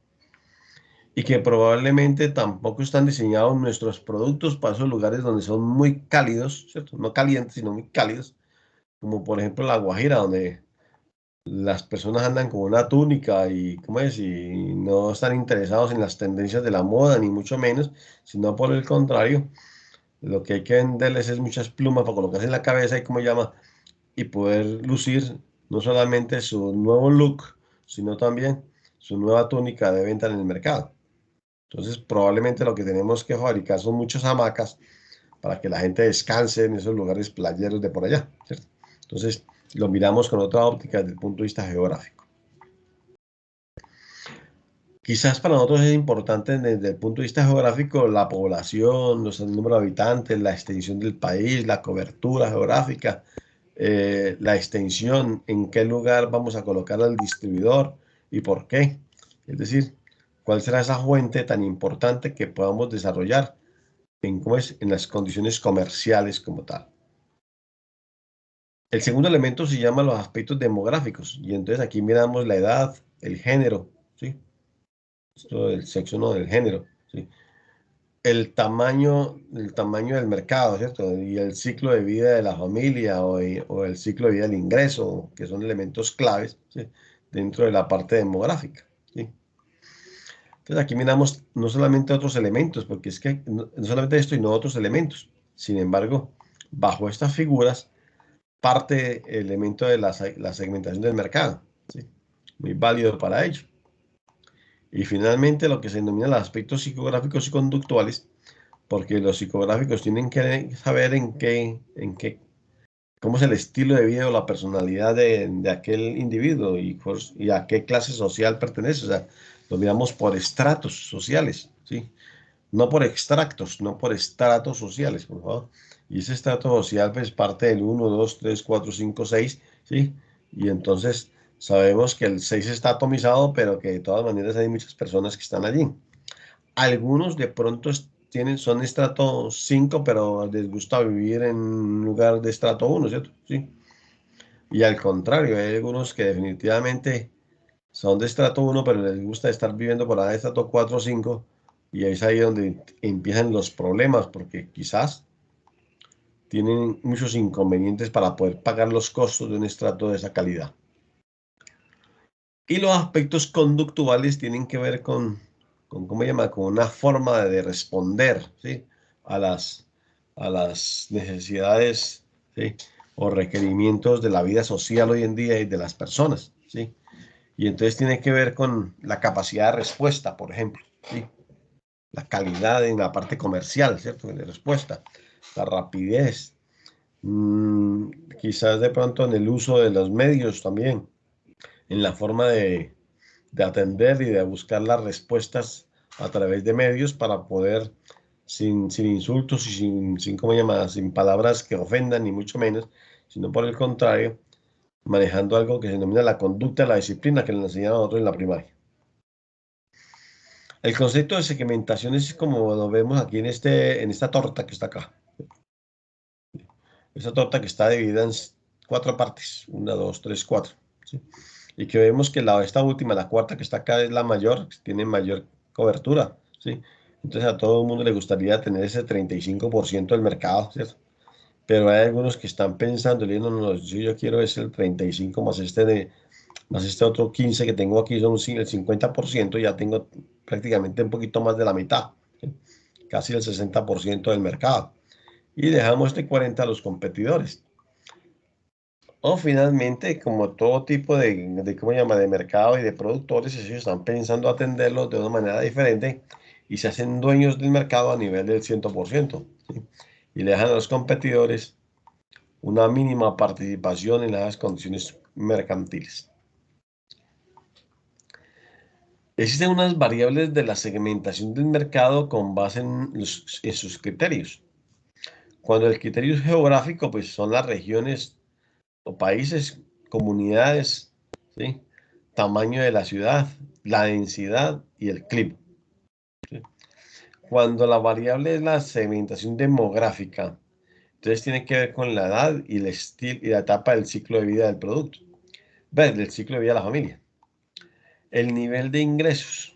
Y que probablemente tampoco están diseñados nuestros productos para esos lugares donde son muy cálidos, ¿cierto? No calientes, sino muy cálidos, como por ejemplo la Guajira, donde las personas andan con una túnica y, ¿cómo es? Y no están interesados en las tendencias de la moda, ni mucho menos, sino por el contrario, lo que hay que venderles es muchas plumas para colocarse en la cabeza y, ¿cómo llama? Y poder lucir no solamente su nuevo look, sino también su nueva túnica de venta en el mercado. Entonces, probablemente lo que tenemos que fabricar son muchas hamacas para que la gente descanse en esos lugares playeros de por allá, ¿cierto? Entonces, lo miramos con otra óptica desde el punto de vista geográfico. Quizás para nosotros es importante desde el punto de vista geográfico la población, el número de habitantes, la extensión del país, la cobertura geográfica, la extensión, en qué lugar vamos a colocar al distribuidor y por qué. Es decir, cuál será esa fuente tan importante que podamos desarrollar ¿cómo es? En las condiciones comerciales como tal. El segundo elemento se llama los aspectos demográficos, y entonces aquí miramos la edad, el género, ¿sí? Esto del sexo, no del género, ¿sí? El tamaño del mercado, ¿cierto? Y el ciclo de vida de la familia o el ciclo de vida del ingreso, que son elementos claves, ¿sí? Dentro de la parte demográfica, ¿sí? Entonces aquí miramos no solamente otros elementos, porque es que no solamente esto y no otros elementos. Sin embargo, bajo estas figuras parte el elemento de la segmentación del mercado, ¿sí? Muy válido para ello. Y finalmente lo que se denomina los aspectos psicográficos y conductuales, porque los psicográficos tienen que saber cómo es el estilo de vida o la personalidad de aquel individuo y a qué clase social pertenece. O sea, lo miramos por estratos sociales, ¿sí? No por extractos, no por estratos sociales, por favor. Y ese estrato social pues parte del 1, 2, 3, 4, 5, 6, ¿sí? Y entonces sabemos que el 6 está atomizado, pero que de todas maneras hay muchas personas que están allí. Algunos de pronto son estrato 5, pero les gusta vivir en un lugar de estrato 1, ¿cierto? Sí. Y al contrario, hay algunos que definitivamente son de estrato 1, pero les gusta estar viviendo por ahí de estrato 4 o 5, y es ahí donde empiezan los problemas, porque quizás tienen muchos inconvenientes para poder pagar los costos de un estrato de esa calidad. Y los aspectos conductuales tienen que ver con ¿cómo se llama? Con una forma de responder, ¿sí? A las necesidades, ¿sí? O requerimientos de la vida social hoy en día y de las personas, ¿sí? Y entonces tiene que ver con la capacidad de respuesta, por ejemplo, ¿sí? La calidad en la parte comercial, ¿cierto? De respuesta, la rapidez, mm, quizás de pronto en el uso de los medios también, en la forma de atender y de buscar las respuestas a través de medios para poder, sin insultos y ¿cómo se llama? Sin palabras que ofendan, ni mucho menos, sino por el contrario, manejando algo que se denomina la conducta de la disciplina que le enseñaban a nosotros en la primaria. El concepto de segmentación es como lo vemos aquí en esta torta que está acá. Esta torta que está dividida en cuatro partes, una, dos, tres, cuatro, ¿sí? Y que vemos que esta última, la cuarta que está acá, es la mayor, tiene mayor cobertura, ¿sí? Entonces a todo el mundo le gustaría tener ese 35% del mercado, ¿cierto? Pero hay algunos que están pensando, no, no, no, yo quiero ese el 35 más este otro 15 que tengo aquí, son el 50%, ya tengo prácticamente un poquito más de la mitad, ¿sí? Casi el 60% del mercado. Y dejamos este 40 a los competidores. O finalmente, como todo tipo ¿cómo se llama? De mercado y de productores, ellos están pensando atenderlos de una manera diferente y se hacen dueños del mercado a nivel del 100%, ¿sí? Y le dejan a los competidores una mínima participación en las condiciones mercantiles. Existen unas variables de la segmentación del mercado con base en sus criterios. Cuando el criterio es geográfico, pues son las regiones o países, comunidades, ¿sí? Tamaño de la ciudad, la densidad y el clima, ¿sí? Cuando la variable es la segmentación demográfica, entonces tiene que ver con la edad y el estilo y la etapa del ciclo de vida del producto, ¿ves? Del ciclo de vida de la familia. El nivel de ingresos,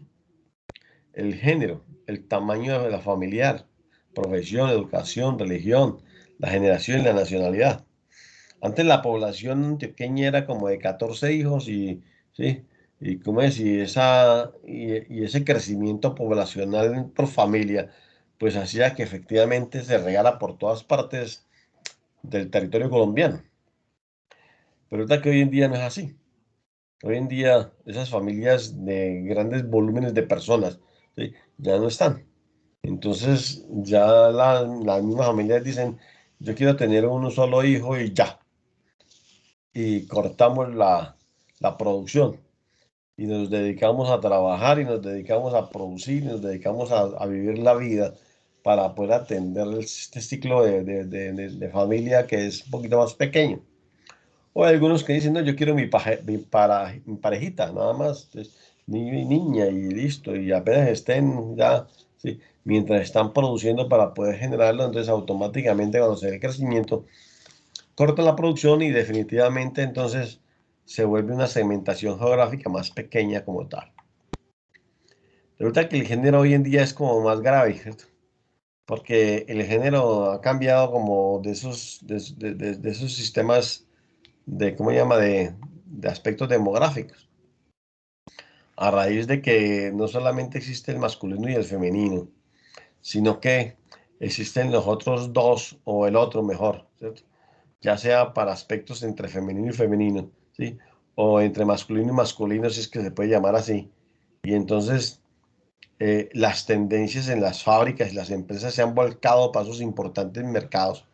el género, el tamaño de la familiar, profesión, educación, religión, la generación y la nacionalidad. Antes la población antioqueña era como de 14 hijos ¿sí? Y, ¿cómo es? Y ese crecimiento poblacional por familia, pues hacía que efectivamente se regara por todas partes del territorio colombiano. Pero resulta que hoy en día no es así. Hoy en día esas familias de grandes volúmenes de personas, ¿sí? Ya no están. Entonces ya las mismas familias dicen, yo quiero tener un solo hijo y ya. Y cortamos la producción y nos dedicamos a trabajar y nos dedicamos a producir y nos dedicamos a vivir la vida para poder atender este ciclo de familia que es un poquito más pequeño. O hay algunos que dicen, no, yo quiero mi parejita, nada más. Entonces, niño y niña y listo, y apenas estén ya, sí, mientras están produciendo para poder generarlo, entonces automáticamente cuando se ve el crecimiento, cortan la producción y definitivamente entonces se vuelve una segmentación geográfica más pequeña como tal. Resulta que el género hoy en día es como más grave, ¿cierto? Porque el género ha cambiado como de esos sistemas de, ¿cómo se llama?, de aspectos demográficos, a raíz de que no solamente existe el masculino y el femenino, sino que existen los otros dos o el otro mejor, ¿cierto? Ya sea para aspectos entre femenino y femenino, ¿sí? O entre masculino y masculino, si es que se puede llamar así. Y entonces las tendencias en las fábricas y las empresas se han volcado para esos importantes mercados,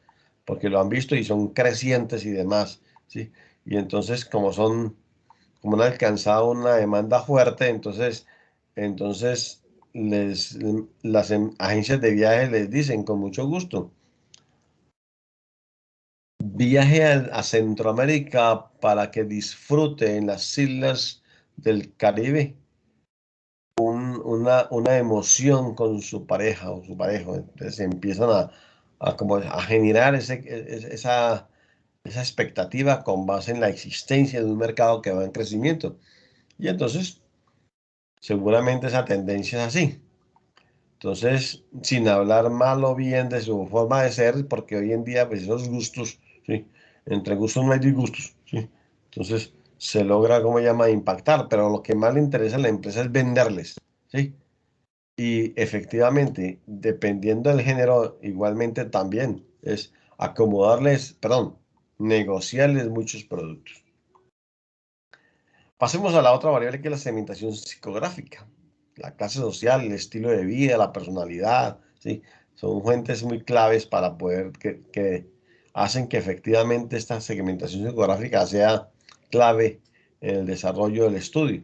porque lo han visto y son crecientes y demás, ¿sí? Y entonces, como han alcanzado una demanda fuerte, entonces agencias de viajes les dicen con mucho gusto, viaje a Centroamérica para que disfrute en las islas del Caribe una emoción con su pareja o su pareja. Entonces empiezan como a generar esa expectativa con base en la existencia de un mercado que va en crecimiento. Y entonces, seguramente esa tendencia es así. Entonces, sin hablar mal o bien de su forma de ser, porque hoy en día, pues esos gustos, ¿sí? Entre gustos no hay disgustos, ¿sí? Entonces, se logra, ¿cómo se llama?, impactar, pero lo que más le interesa a la empresa es venderles, ¿sí? Y efectivamente, dependiendo del género, igualmente también es acomodarles, perdón, negociarles muchos productos. Pasemos a la otra variable que es la segmentación psicográfica. La clase social, el estilo de vida, la personalidad, ¿sí? Son fuentes muy claves para poder que hacen que efectivamente esta segmentación psicográfica sea clave en el desarrollo del estudio.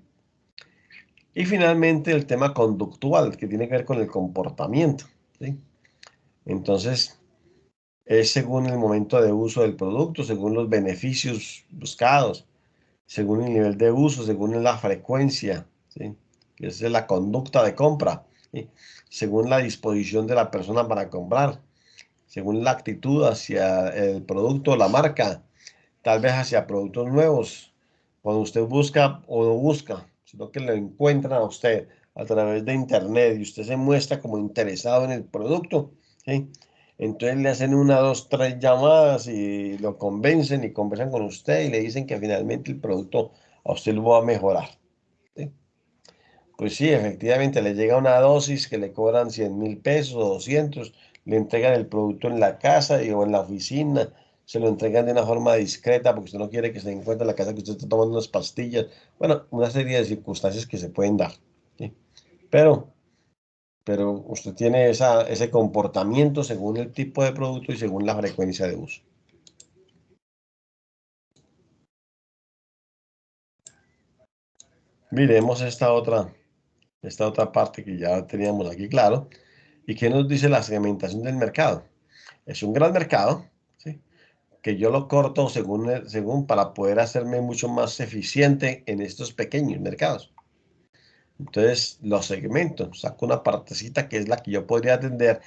Y finalmente el tema conductual, que tiene que ver con el comportamiento, ¿sí? Entonces, es según el momento de uso del producto, según los beneficios buscados, según el nivel de uso, según la frecuencia, ¿sí? Que es la conducta de compra, ¿sí? Según la disposición de la persona para comprar, según la actitud hacia el producto o la marca, tal vez hacia productos nuevos, cuando usted busca o no busca, sino que lo encuentran a usted a través de internet y usted se muestra como interesado en el producto, ¿sí? Entonces le hacen una, dos, tres llamadas y lo convencen y conversan con usted y le dicen que finalmente el producto a usted lo va a mejorar, ¿sí? Pues sí, efectivamente le llega una dosis que le cobran 100.000 pesos o 200, le entregan el producto en la casa o en la oficina, se lo entregan de una forma discreta porque usted no quiere que se encuentre en la casa que usted está tomando unas pastillas. Bueno, una serie de circunstancias que se pueden dar, ¿sí? Pero, pero usted tiene ese comportamiento según el tipo de producto y según la frecuencia de uso. Miremos esta otra parte que ya teníamos aquí claro. ¿Y qué nos dice la segmentación del mercado? Es un gran mercado, ¿sí? Que yo lo corto según para poder hacerme mucho más eficiente en estos pequeños mercados. Entonces los segmento, saco una partecita que es la que yo podría atender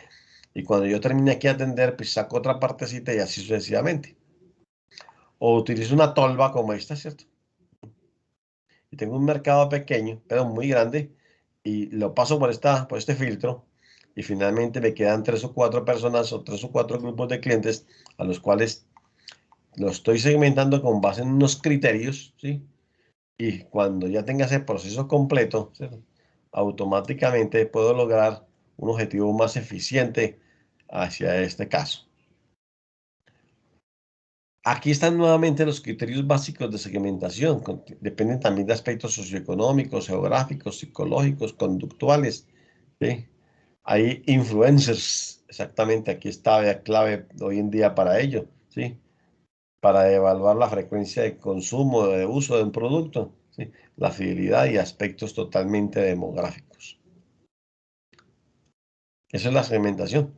y cuando yo termine aquí de atender, pues saco otra partecita y así sucesivamente. O utilizo una tolva como esta, ¿cierto? Y tengo un mercado pequeño, pero muy grande, y lo paso por este filtro, y finalmente me quedan tres o cuatro personas o tres o cuatro grupos de clientes a los cuales lo estoy segmentando con base en unos criterios, ¿sí? Y cuando ya tenga ese proceso completo, ¿cierto?, automáticamente puedo lograr un objetivo más eficiente hacia este caso. Aquí están nuevamente los criterios básicos de segmentación. Dependen también de aspectos socioeconómicos, geográficos, psicológicos, conductuales, ¿sí? Hay influencers, exactamente, aquí está la clave hoy en día para ello, ¿sí? Para evaluar la frecuencia de consumo, de uso de un producto, ¿sí? La fidelidad y aspectos totalmente demográficos. Eso es la segmentación.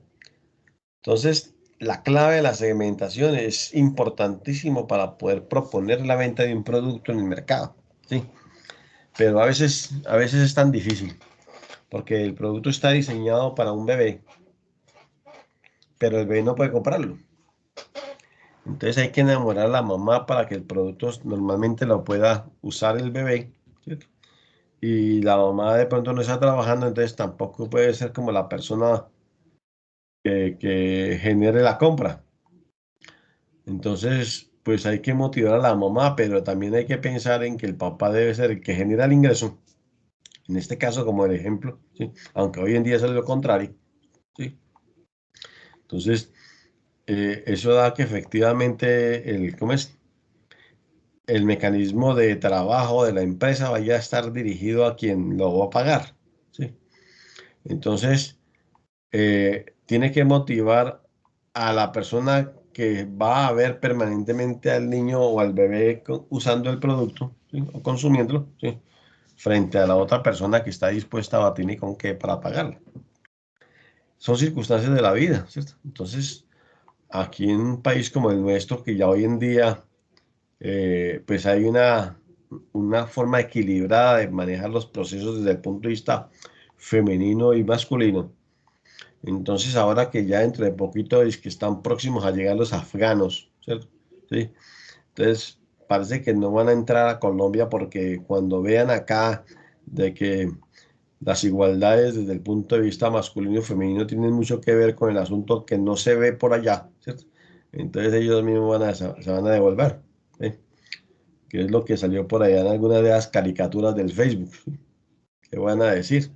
Entonces, la clave de la segmentación es importantísimo para poder proponer la venta de un producto en el mercado, ¿sí? pero a veces es tan difícil, porque el producto está diseñado para un bebé, pero el bebé no puede comprarlo. Entonces hay que enamorar a la mamá para que el producto normalmente lo pueda usar el bebé, ¿cierto? Y la mamá de pronto no está trabajando, entonces tampoco puede ser como la persona que genere la compra. Entonces, pues hay que motivar a la mamá, pero también hay que pensar en que el papá debe ser el que genera el ingreso, en este caso como el ejemplo, ¿sí? Aunque hoy en día es lo contrario, ¿sí? Entonces, eso da que efectivamente ¿cómo es? El mecanismo de trabajo de la empresa vaya a estar dirigido a quien lo va a pagar, ¿sí? Entonces, tiene que motivar a la persona que va a ver permanentemente al niño o al bebé usando el producto, ¿sí? O consumiéndolo, ¿sí? Frente a la otra persona que está dispuesta a batir y con qué para pagarlo. Son circunstancias de la vida, ¿cierto? Entonces, aquí en un país como el nuestro, que ya hoy en día, pues hay una forma equilibrada de manejar los procesos desde el punto de vista femenino y masculino. Entonces, ahora que ya dentro de poquito es que están próximos a llegar los afganos, ¿cierto? Sí. Entonces, parece que no van a entrar a Colombia porque cuando vean acá de que las igualdades desde el punto de vista masculino y femenino tienen mucho que ver con el asunto que no se ve por allá, ¿cierto? Entonces ellos mismos se van a devolver, ¿sí? Que es lo que salió por allá en algunas de las caricaturas del Facebook, ¿sí? ¿Qué van a decir?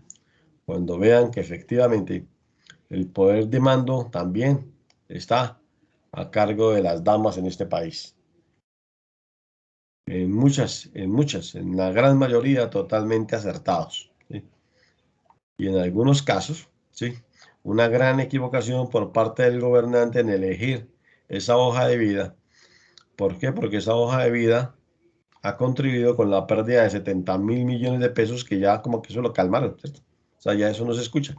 Cuando vean que efectivamente el poder de mando también está a cargo de las damas en este país. En la gran mayoría totalmente acertados, ¿sí? Y en algunos casos, ¿sí? Una gran equivocación por parte del gobernante en elegir esa hoja de vida. ¿Por qué? Porque esa hoja de vida ha contribuido con la pérdida de 70.000 millones de pesos que ya como que eso lo calmaron, ¿cierto? O sea, ya eso no se escucha,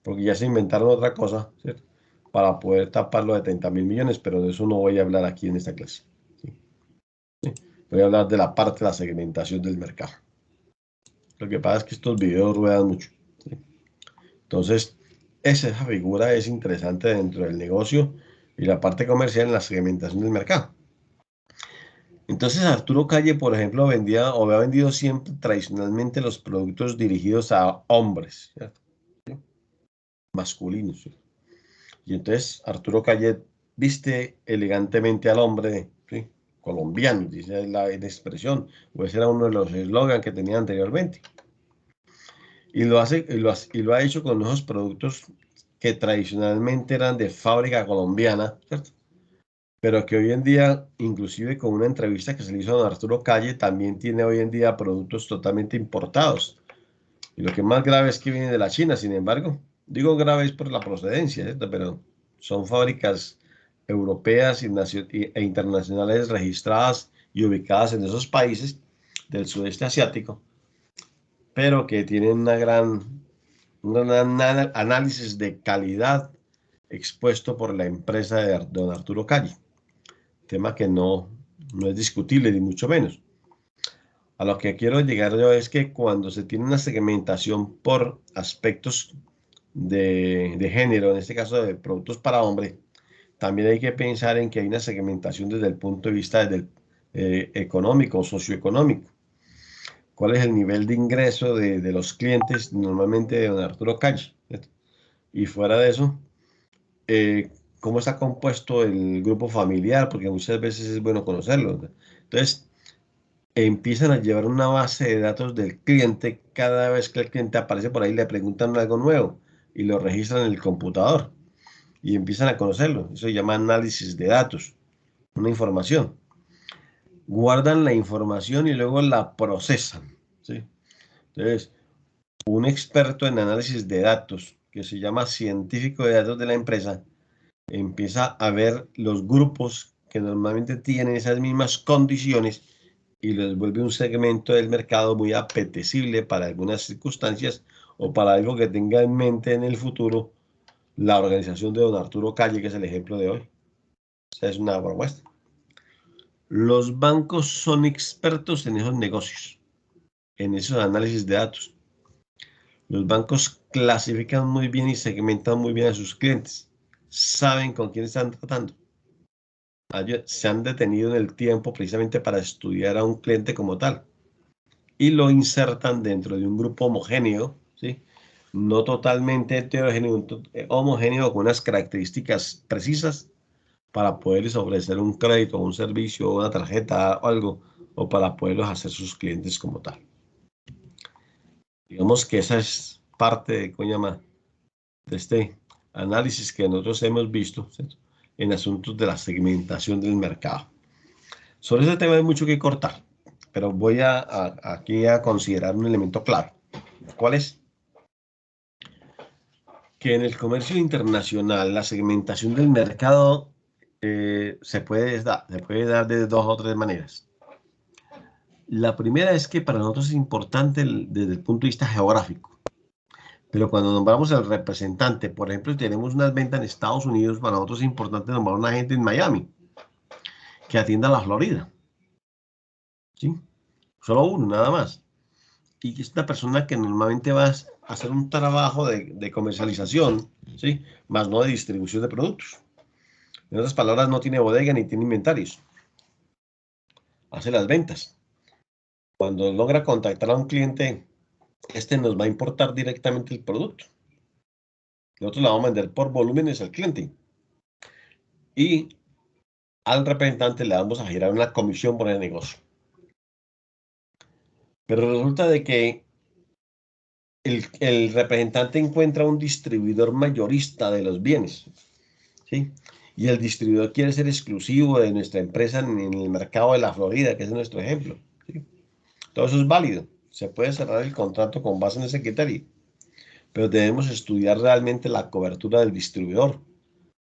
porque ya se inventaron otra cosa, ¿cierto? Para poder tapar los 70.000 millones, pero de eso no voy a hablar aquí en esta clase, ¿sí? ¿Sí? Voy a hablar de la parte de la segmentación del mercado. Lo que pasa es que estos videos ruedan mucho, ¿sí? Entonces, esa figura es interesante dentro del negocio y la parte comercial en la segmentación del mercado. Entonces, Arturo Calle, por ejemplo, vendía o había vendido siempre tradicionalmente los productos dirigidos a hombres, ¿cierto? Masculinos, ¿cierto? Y entonces Arturo Calle viste elegantemente al hombre, ¿sí? Colombiano, dice la expresión, o ese era uno de los eslogans que tenía anteriormente. Y lo hace, y lo ha hecho con esos productos que tradicionalmente eran de fábrica colombiana, ¿cierto? Pero que hoy en día, inclusive con una entrevista que se le hizo a don Arturo Calle, también tiene hoy en día productos totalmente importados. Y lo que más grave es que viene de la China, sin embargo. Digo grave es por la procedencia, ¿cierto? Pero son fábricas europeas e internacionales registradas y ubicadas en esos países del sudeste asiático, pero que tienen un gran análisis de calidad expuesto por la empresa de don Arturo Calle, tema que no es discutible ni mucho menos. A lo que quiero llegar yo es que cuando se tiene una segmentación por aspectos de género, en este caso de productos para hombre, también hay que pensar en que hay una segmentación desde el punto de vista económico o socioeconómico. ¿Cuál es el nivel de ingreso de los clientes normalmente de don Arturo Calle? ¿Cierto? Y fuera de eso, ¿cómo está compuesto el grupo familiar? Porque muchas veces es bueno conocerlo, ¿no? Entonces, empiezan a llevar una base de datos del cliente. Cada vez que el cliente aparece por ahí, le preguntan algo nuevo y lo registran en el computador y empiezan a conocerlo. Eso se llama análisis de datos, una información. Guardan la información y luego la procesan, ¿sí? Entonces, un experto en análisis de datos, que se llama científico de datos de la empresa, empieza a ver los grupos que normalmente tienen esas mismas condiciones y les vuelve un segmento del mercado muy apetecible para algunas circunstancias o para algo que tenga en mente en el futuro la organización de don Arturo Calle, que es el ejemplo de hoy. Esa es una propuesta. Los bancos son expertos en esos negocios. en esos análisis de datos. Los bancos clasifican muy bien y segmentan muy bien a sus clientes. Saben con quién están tratando. Se han detenido en el tiempo precisamente para estudiar a un cliente como tal y lo insertan dentro de un grupo homogéneo, ¿sí? No totalmente heterogéneo, homogéneo con unas características precisas para poderles ofrecer un crédito, un servicio, una tarjeta o algo, o para poderlos hacer sus clientes como tal. Digamos que esa es parte de, de este análisis que nosotros hemos visto, ¿cierto?, en asuntos de la segmentación del mercado. Sobre ese tema hay mucho que cortar, pero voy aquí a considerar un elemento clave. ¿Cuál es? Que en el comercio internacional la segmentación del mercado se puede dar de dos o tres maneras. La primera es que para nosotros es importante desde el punto de vista geográfico, pero cuando nombramos al representante, por ejemplo, si tenemos unas ventas en Estados Unidos, para nosotros es importante nombrar a una gente en Miami que atienda a la Florida, ¿sí? Solo uno, nada más. Y es una persona que normalmente va a hacer un trabajo de comercialización, ¿sí?, más no de distribución de productos. En otras palabras, no tiene bodega ni tiene inventarios. Hace las ventas. Cuando logra contactar a un cliente, este nos va a importar directamente el producto. Nosotros la vamos a vender por volúmenes al cliente. Y al representante le vamos a girar una comisión por el negocio. Pero resulta de que el representante encuentra un distribuidor mayorista de los bienes, ¿sí? Y el distribuidor quiere ser exclusivo de nuestra empresa en el mercado de la Florida, que es nuestro ejemplo, ¿sí? Todo eso es válido. Se puede cerrar el contrato con base en ese criterio, pero debemos estudiar realmente la cobertura del distribuidor,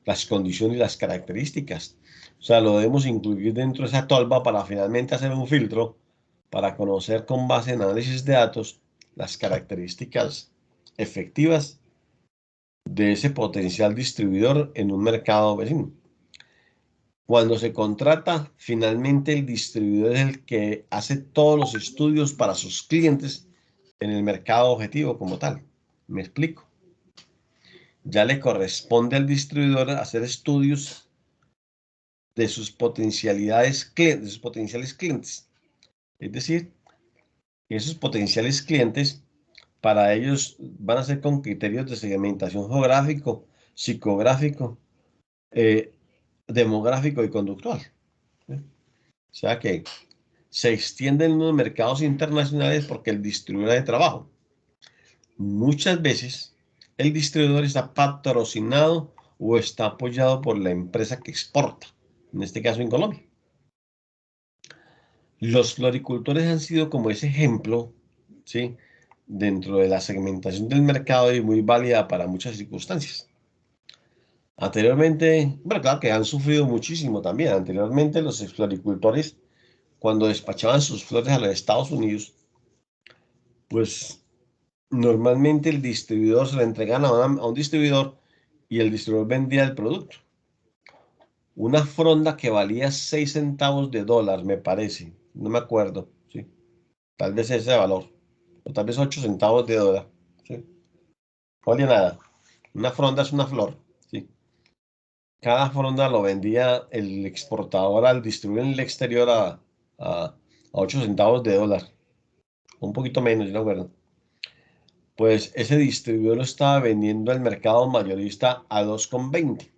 las condiciones y las características. O sea, lo debemos incluir dentro de esa tolva para finalmente hacer un filtro para conocer con base en análisis de datos las características efectivas de ese potencial distribuidor en un mercado vecino. Cuando se contrata, finalmente el distribuidor es el que hace todos los estudios para sus clientes en el mercado objetivo como tal. ¿Me explico? Ya le corresponde al distribuidor hacer estudios de sus potencialidades, de sus potenciales clientes. Es decir, esos potenciales clientes, para ellos van a ser con criterios de segmentación geográfico, psicográfico, eh, demográfico y conductual, ¿sí? O sea que se extienden los mercados internacionales porque el distribuidor de trabajo. Muchas veces el distribuidor está patrocinado o está apoyado por la empresa que exporta, en este caso en Colombia. Los floricultores han sido como ese ejemplo, ¿sí?, dentro de la segmentación del mercado y muy válida para muchas circunstancias. Anteriormente, bueno, claro que han sufrido muchísimo también. Anteriormente los floricultores, cuando despachaban sus flores a los Estados Unidos, pues normalmente el distribuidor se le entregaban a un distribuidor y el distribuidor vendía el producto. Una fronda que valía 6 centavos de dólar, me parece, no me acuerdo, ¿sí? Tal vez ese valor, o tal vez 8 centavos de dólar, ¿sí? No valía nada. Una fronda es una flor, ¿sí? Cada fronda lo vendía el exportador al distribuidor en el exterior a 8 centavos de dólar, un poquito menos, yo no acuerdo. Pues ese distribuidor lo estaba vendiendo al mercado mayorista a 2,20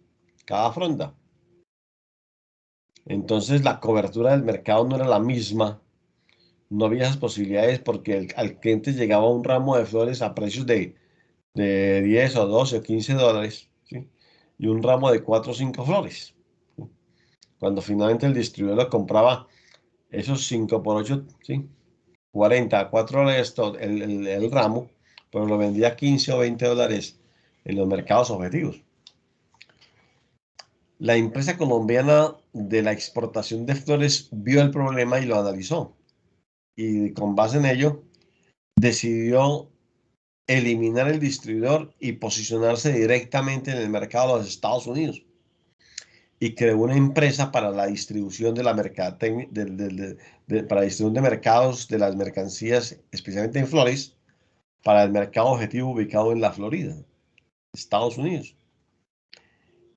cada fronda. Entonces la cobertura del mercado no era la misma, no había esas posibilidades porque al cliente llegaba un ramo de flores a precios de 10 o 12 o 15 dólares, ¿sí?, y un ramo de 4 o 5 flores. Cuando finalmente el distribuidor lo compraba esos 5 por 8, ¿sí?, 40 a 4 dólares el ramo, pero lo vendía a 15 o 20 dólares en los mercados objetivos. La empresa colombiana de la exportación de flores vio el problema y lo analizó. Y con base en ello, decidió eliminar el distribuidor y posicionarse directamente en el mercado de los Estados Unidos. y creó una empresa para la distribución de la para distribución de mercados de las mercancías, especialmente en flores, para el mercado objetivo ubicado en la Florida, Estados Unidos.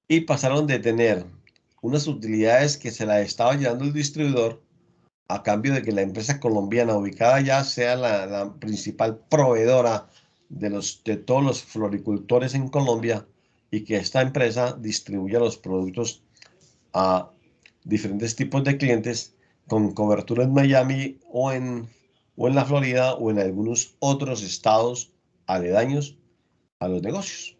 Y pasaron de tener unas utilidades que se las estaba llevando el distribuidor a cambio de que la empresa colombiana ubicada allá sea la principal proveedora de todos los floricultores en Colombia y que esta empresa distribuya los productos a diferentes tipos de clientes con cobertura en Miami o en la Florida o en algunos otros estados aledaños a los negocios.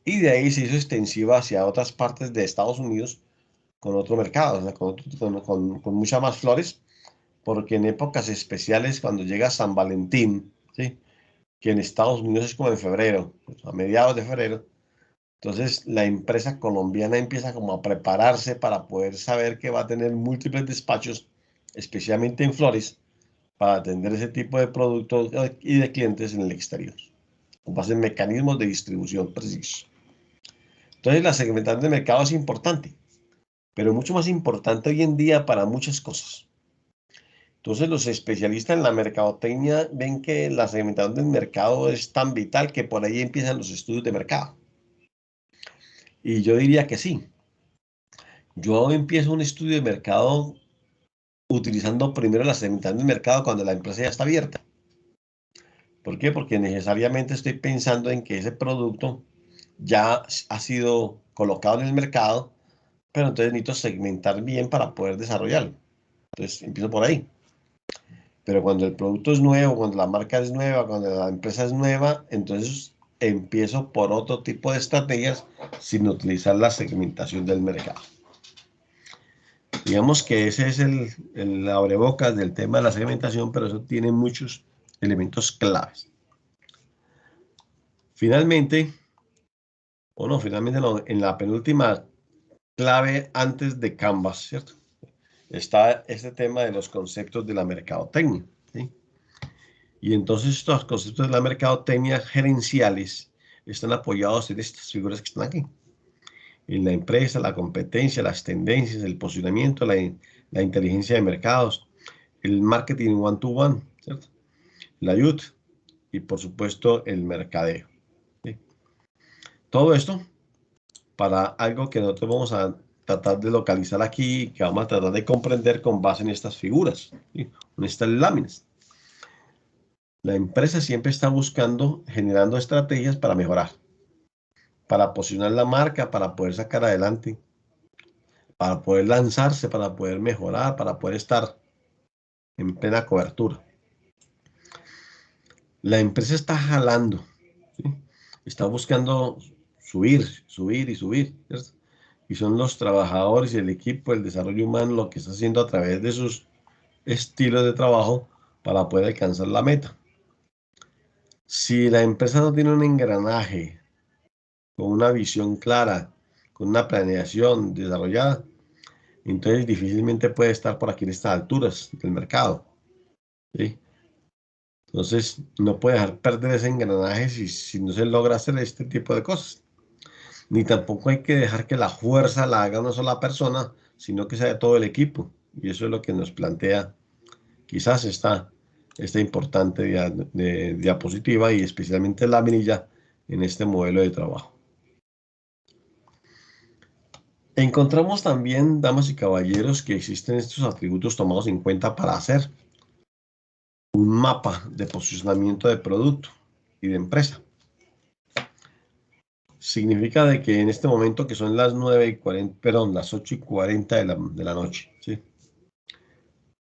Y de ahí se hizo extensiva hacia otras partes de Estados Unidos con otro mercado, o sea, con muchas más flores, porque en épocas especiales, cuando llega San Valentín, ¿sí? Que en Estados Unidos es como en febrero, pues, a mediados de febrero, entonces la empresa colombiana empieza como a prepararse para poder saber que va a tener múltiples despachos, especialmente en flores, para atender ese tipo de productos y de clientes en el exterior, con base en mecanismos de distribución precisos. Entonces la segmentación de mercado es importante, pero mucho más importante hoy en día para muchas cosas. Entonces los especialistas en la mercadotecnia ven que la segmentación del mercado es tan vital que por ahí empiezan los estudios de mercado. Y yo diría que sí. Yo empiezo un estudio de mercado utilizando primero la segmentación del mercado cuando la empresa ya está abierta. ¿Por qué? Porque necesariamente estoy pensando en que ese producto ya ha sido colocado en el mercado, pero entonces necesito segmentar bien para poder desarrollarlo. Entonces empiezo por ahí. Pero cuando el producto es nuevo, cuando la marca es nueva, cuando la empresa es nueva, entonces empiezo por otro tipo de estrategias sin utilizar la segmentación del mercado. Digamos que ese es el abrebocas del tema de la segmentación, pero eso tiene muchos elementos claves. Finalmente, o no, finalmente no, en la penúltima clave antes de Canvas, ¿cierto? Está este tema de los conceptos de la mercadotecnia, ¿sí? Y entonces estos conceptos de la mercadotecnia gerenciales están apoyados en estas figuras que están aquí. En la empresa, la competencia, las tendencias, el posicionamiento, la inteligencia de mercados, el marketing one-to-one, ¿cierto? La youth y por supuesto el mercadeo, ¿sí? Todo esto para algo que nosotros vamos a tratar de localizar aquí, que vamos a tratar de comprender con base en estas figuras, ¿sí? En estas láminas. La empresa siempre está buscando, generando estrategias para mejorar, para posicionar la marca, para poder sacar adelante, para poder lanzarse, para poder mejorar, para poder estar en plena cobertura. La empresa está jalando, ¿sí? Está buscando subir, subir y subir, ¿cierto? Y son los trabajadores y el equipo, el desarrollo humano, lo que está haciendo a través de sus estilos de trabajo para poder alcanzar la meta. Si la empresa no tiene un engranaje con una visión clara, con una planeación desarrollada, entonces difícilmente puede estar por aquí en estas alturas del mercado, ¿sí? Entonces no puede dejar perder ese engranaje si no se logra hacer este tipo de cosas. Ni tampoco hay que dejar que la fuerza la haga una sola persona, sino que sea de todo el equipo. Y eso es lo que nos plantea quizás esta importante diapositiva y especialmente la mirilla en este modelo de trabajo. Encontramos también, damas y caballeros, que existen estos atributos tomados en cuenta para hacer un mapa de posicionamiento de producto y de empresa. Significa de que en este momento, que son las 9:40, perdón, las 8:40 de la noche, ¿sí?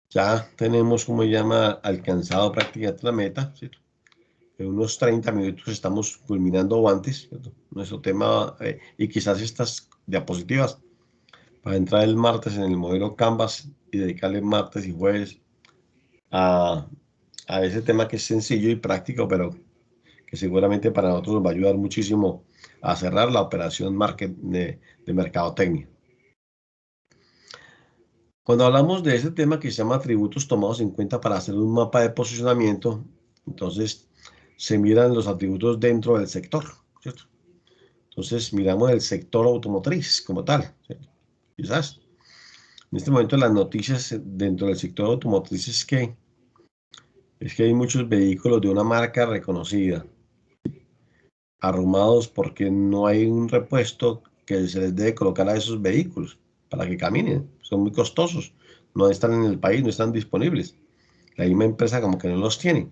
Ya tenemos, como se llama, alcanzado prácticamente la meta, ¿sí? En unos 30 minutos estamos culminando o antes, ¿cierto? Nuestro tema, y quizás estas diapositivas para entrar el martes en el modelo Canvas y dedicarle martes y jueves a, a ese tema que es sencillo y práctico, pero que seguramente para nosotros nos va a ayudar muchísimo a cerrar la operación de mercadotecnia. Cuando hablamos de ese tema que se llama atributos tomados en cuenta para hacer un mapa de posicionamiento, entonces se miran los atributos dentro del sector, ¿cierto? Entonces miramos el sector automotriz como tal, ¿cierto? Quizás. En este momento las noticias dentro del sector automotriz es que hay muchos vehículos de una marca reconocida, arrumados porque no hay un repuesto que se les debe colocar a esos vehículos para que caminen. Son muy costosos, no están en el país, no están disponibles. La misma empresa como que no los tiene.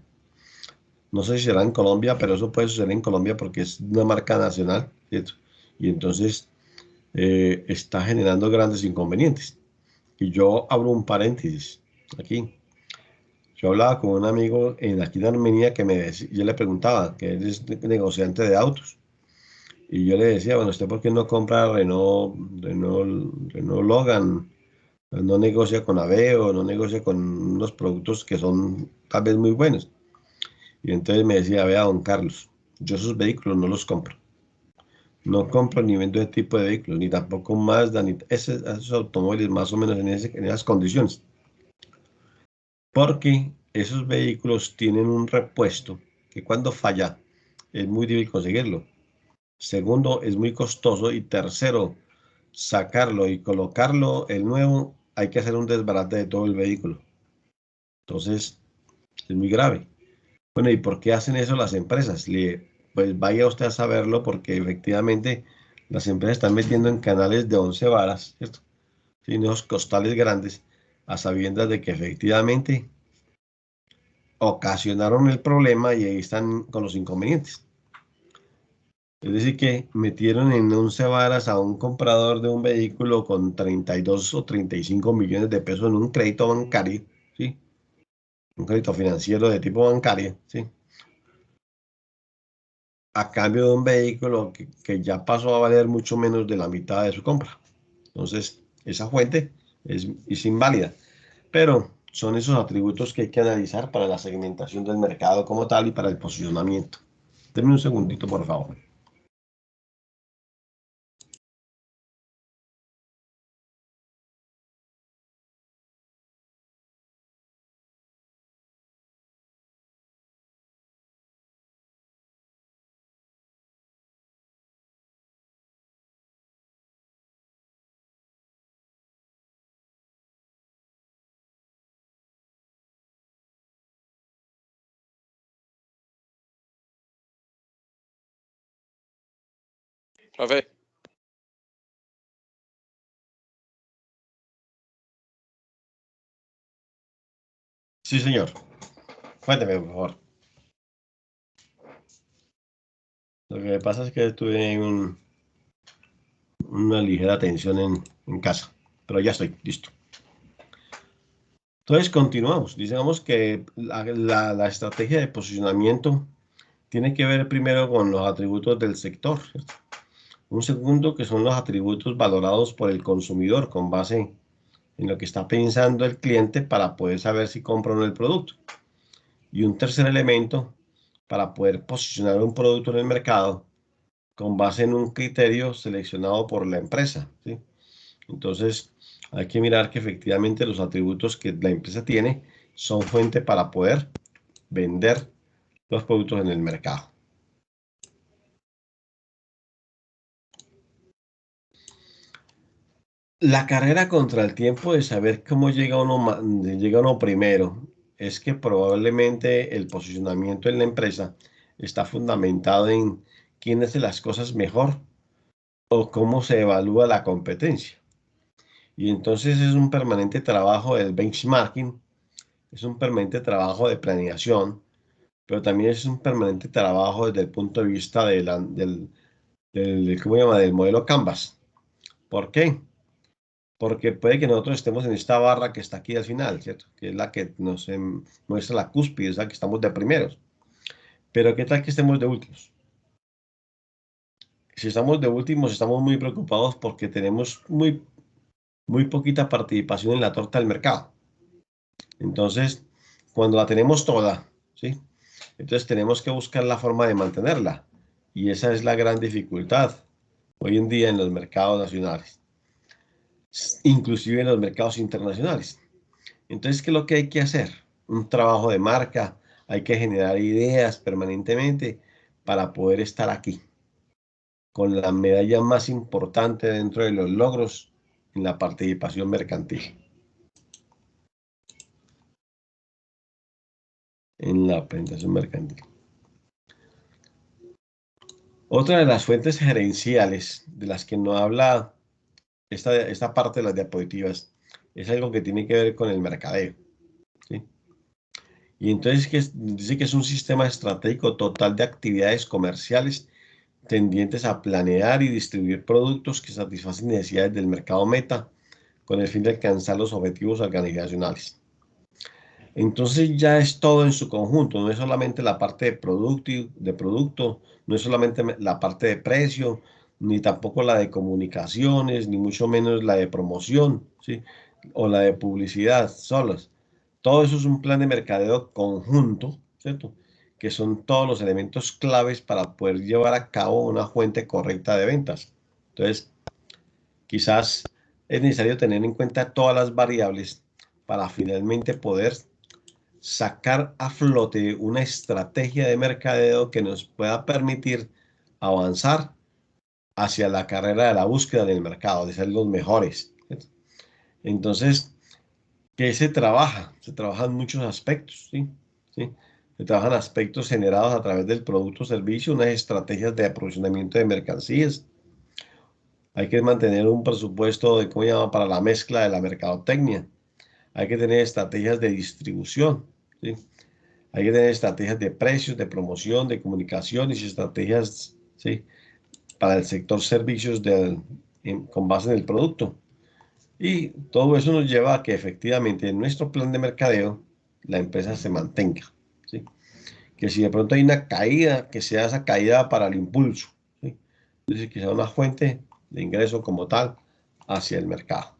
No sé si será en Colombia, pero eso puede suceder en Colombia porque es una marca nacional, ¿cierto? Y entonces está generando grandes inconvenientes. Y yo abro un paréntesis aquí. Yo hablaba con un amigo aquí en Armenia que yo le preguntaba, que él es negociante de autos. Y yo le decía, bueno, ¿usted por qué no compra Renault Logan? No negocia con Aveo, no negocia con unos productos que son tal vez muy buenos. Y entonces me decía, vea, don Carlos, yo esos vehículos no los compro. No compro ni vendo ese tipo de vehículos, ni tampoco Mazda, ni esos automóviles más o menos en esas condiciones. Porque esos vehículos tienen un repuesto que cuando falla es muy difícil conseguirlo. Segundo, es muy costoso. Y tercero, sacarlo y colocarlo el nuevo, hay que hacer un desbarate de todo el vehículo. Entonces, es muy grave. Bueno, ¿y por qué hacen eso las empresas? Pues vaya usted a saberlo porque efectivamente las empresas están metiendo en canales de 11 varas, ¿cierto? Sí, unos costales grandes, a sabiendas de que efectivamente ocasionaron el problema y ahí están con los inconvenientes. Es decir, que metieron en 11 varas a un comprador de un vehículo con 32 o 35 millones de pesos en un crédito bancario, ¿sí? Un crédito financiero de tipo bancario, ¿sí? A cambio de un vehículo que ya pasó a valer mucho menos de la mitad de su compra. Entonces, esa fuente es inválida. Pero son esos atributos que hay que analizar para la segmentación del mercado como tal y para el posicionamiento. Denme un segundito, por favor.
Profe,
Sí, señor. Cuénteme, por favor. Lo que pasa es que tuve una ligera tensión en casa, pero ya estoy listo. Entonces, continuamos. Digamos que la estrategia de posicionamiento tiene que ver primero con los atributos del sector, ¿cierto? Un segundo, que son los atributos valorados por el consumidor con base en lo que está pensando el cliente para poder saber si compra o no el producto. Y un tercer elemento para poder posicionar un producto en el mercado con base en un criterio seleccionado por la empresa, ¿sí? Entonces, hay que mirar que efectivamente los atributos que la empresa tiene son fuente para poder vender los productos en el mercado. La carrera contra el tiempo de saber cómo llega uno primero es que probablemente el posicionamiento en la empresa está fundamentado en quién hace las cosas mejor o cómo se evalúa la competencia. Y entonces es un permanente trabajo del benchmarking, es un permanente trabajo de planeación, pero también es un permanente trabajo desde el punto de vista ¿cómo se llama? Del modelo Canvas. ¿Por qué? Porque puede que nosotros estemos en esta barra que está aquí al final, ¿cierto? Que es la que nos muestra la cúspide, es la que estamos de primeros. Pero ¿qué tal que estemos de últimos? Si estamos de últimos, estamos muy preocupados porque tenemos muy poquita participación en la torta del mercado. Entonces, cuando la tenemos toda, ¿sí? Entonces tenemos que buscar la forma de mantenerla. Y esa es la gran dificultad hoy en día en los mercados nacionales, inclusive en los mercados internacionales. Entonces, ¿qué es lo que hay que hacer? Un trabajo de marca, hay que generar ideas permanentemente para poder estar aquí. con la medalla más importante dentro de los logros en la participación mercantil. En la presentación mercantil. Otra de las fuentes gerenciales de las que no habla esta parte de las diapositivas es algo que tiene que ver con el mercadeo, ¿sí? Y entonces dice que es un sistema estratégico total de actividades comerciales tendientes a planear y distribuir productos que satisfacen necesidades del mercado meta con el fin de alcanzar los objetivos organizacionales. Entonces ya es todo en su conjunto, no es solamente la parte de producto, no es solamente la parte de precio, ni tampoco la de comunicaciones, ni mucho menos la de promoción, ¿sí? O la de publicidad solas. Todo eso es un plan de mercadeo conjunto, ¿cierto? Que son todos los elementos claves para poder llevar a cabo una fuente correcta de ventas. Entonces, quizás es necesario tener en cuenta todas las variables para finalmente poder sacar a flote una estrategia de mercadeo que nos pueda permitir avanzar hacia la carrera de la búsqueda del mercado, de ser los mejores. Entonces, ¿qué se trabaja? Se trabajan muchos aspectos, ¿sí? ¿Sí? Se trabajan aspectos generados a través del producto o servicio, unas estrategias de aprovisionamiento de mercancías. Hay que mantener un presupuesto de, ¿cómo se llama?, para la mezcla de la mercadotecnia. Hay que tener estrategias de distribución, ¿sí? Hay que tener estrategias de precios, de promoción, de comunicaciones y estrategias, ¿sí?, para el sector servicios con base en el producto. Y todo eso nos lleva a que efectivamente en nuestro plan de mercadeo la empresa se mantenga, ¿sí? Que si de pronto hay una caída, que sea esa caída para el impulso, ¿sí? Es decir, que sea una fuente de ingreso como tal hacia el mercado.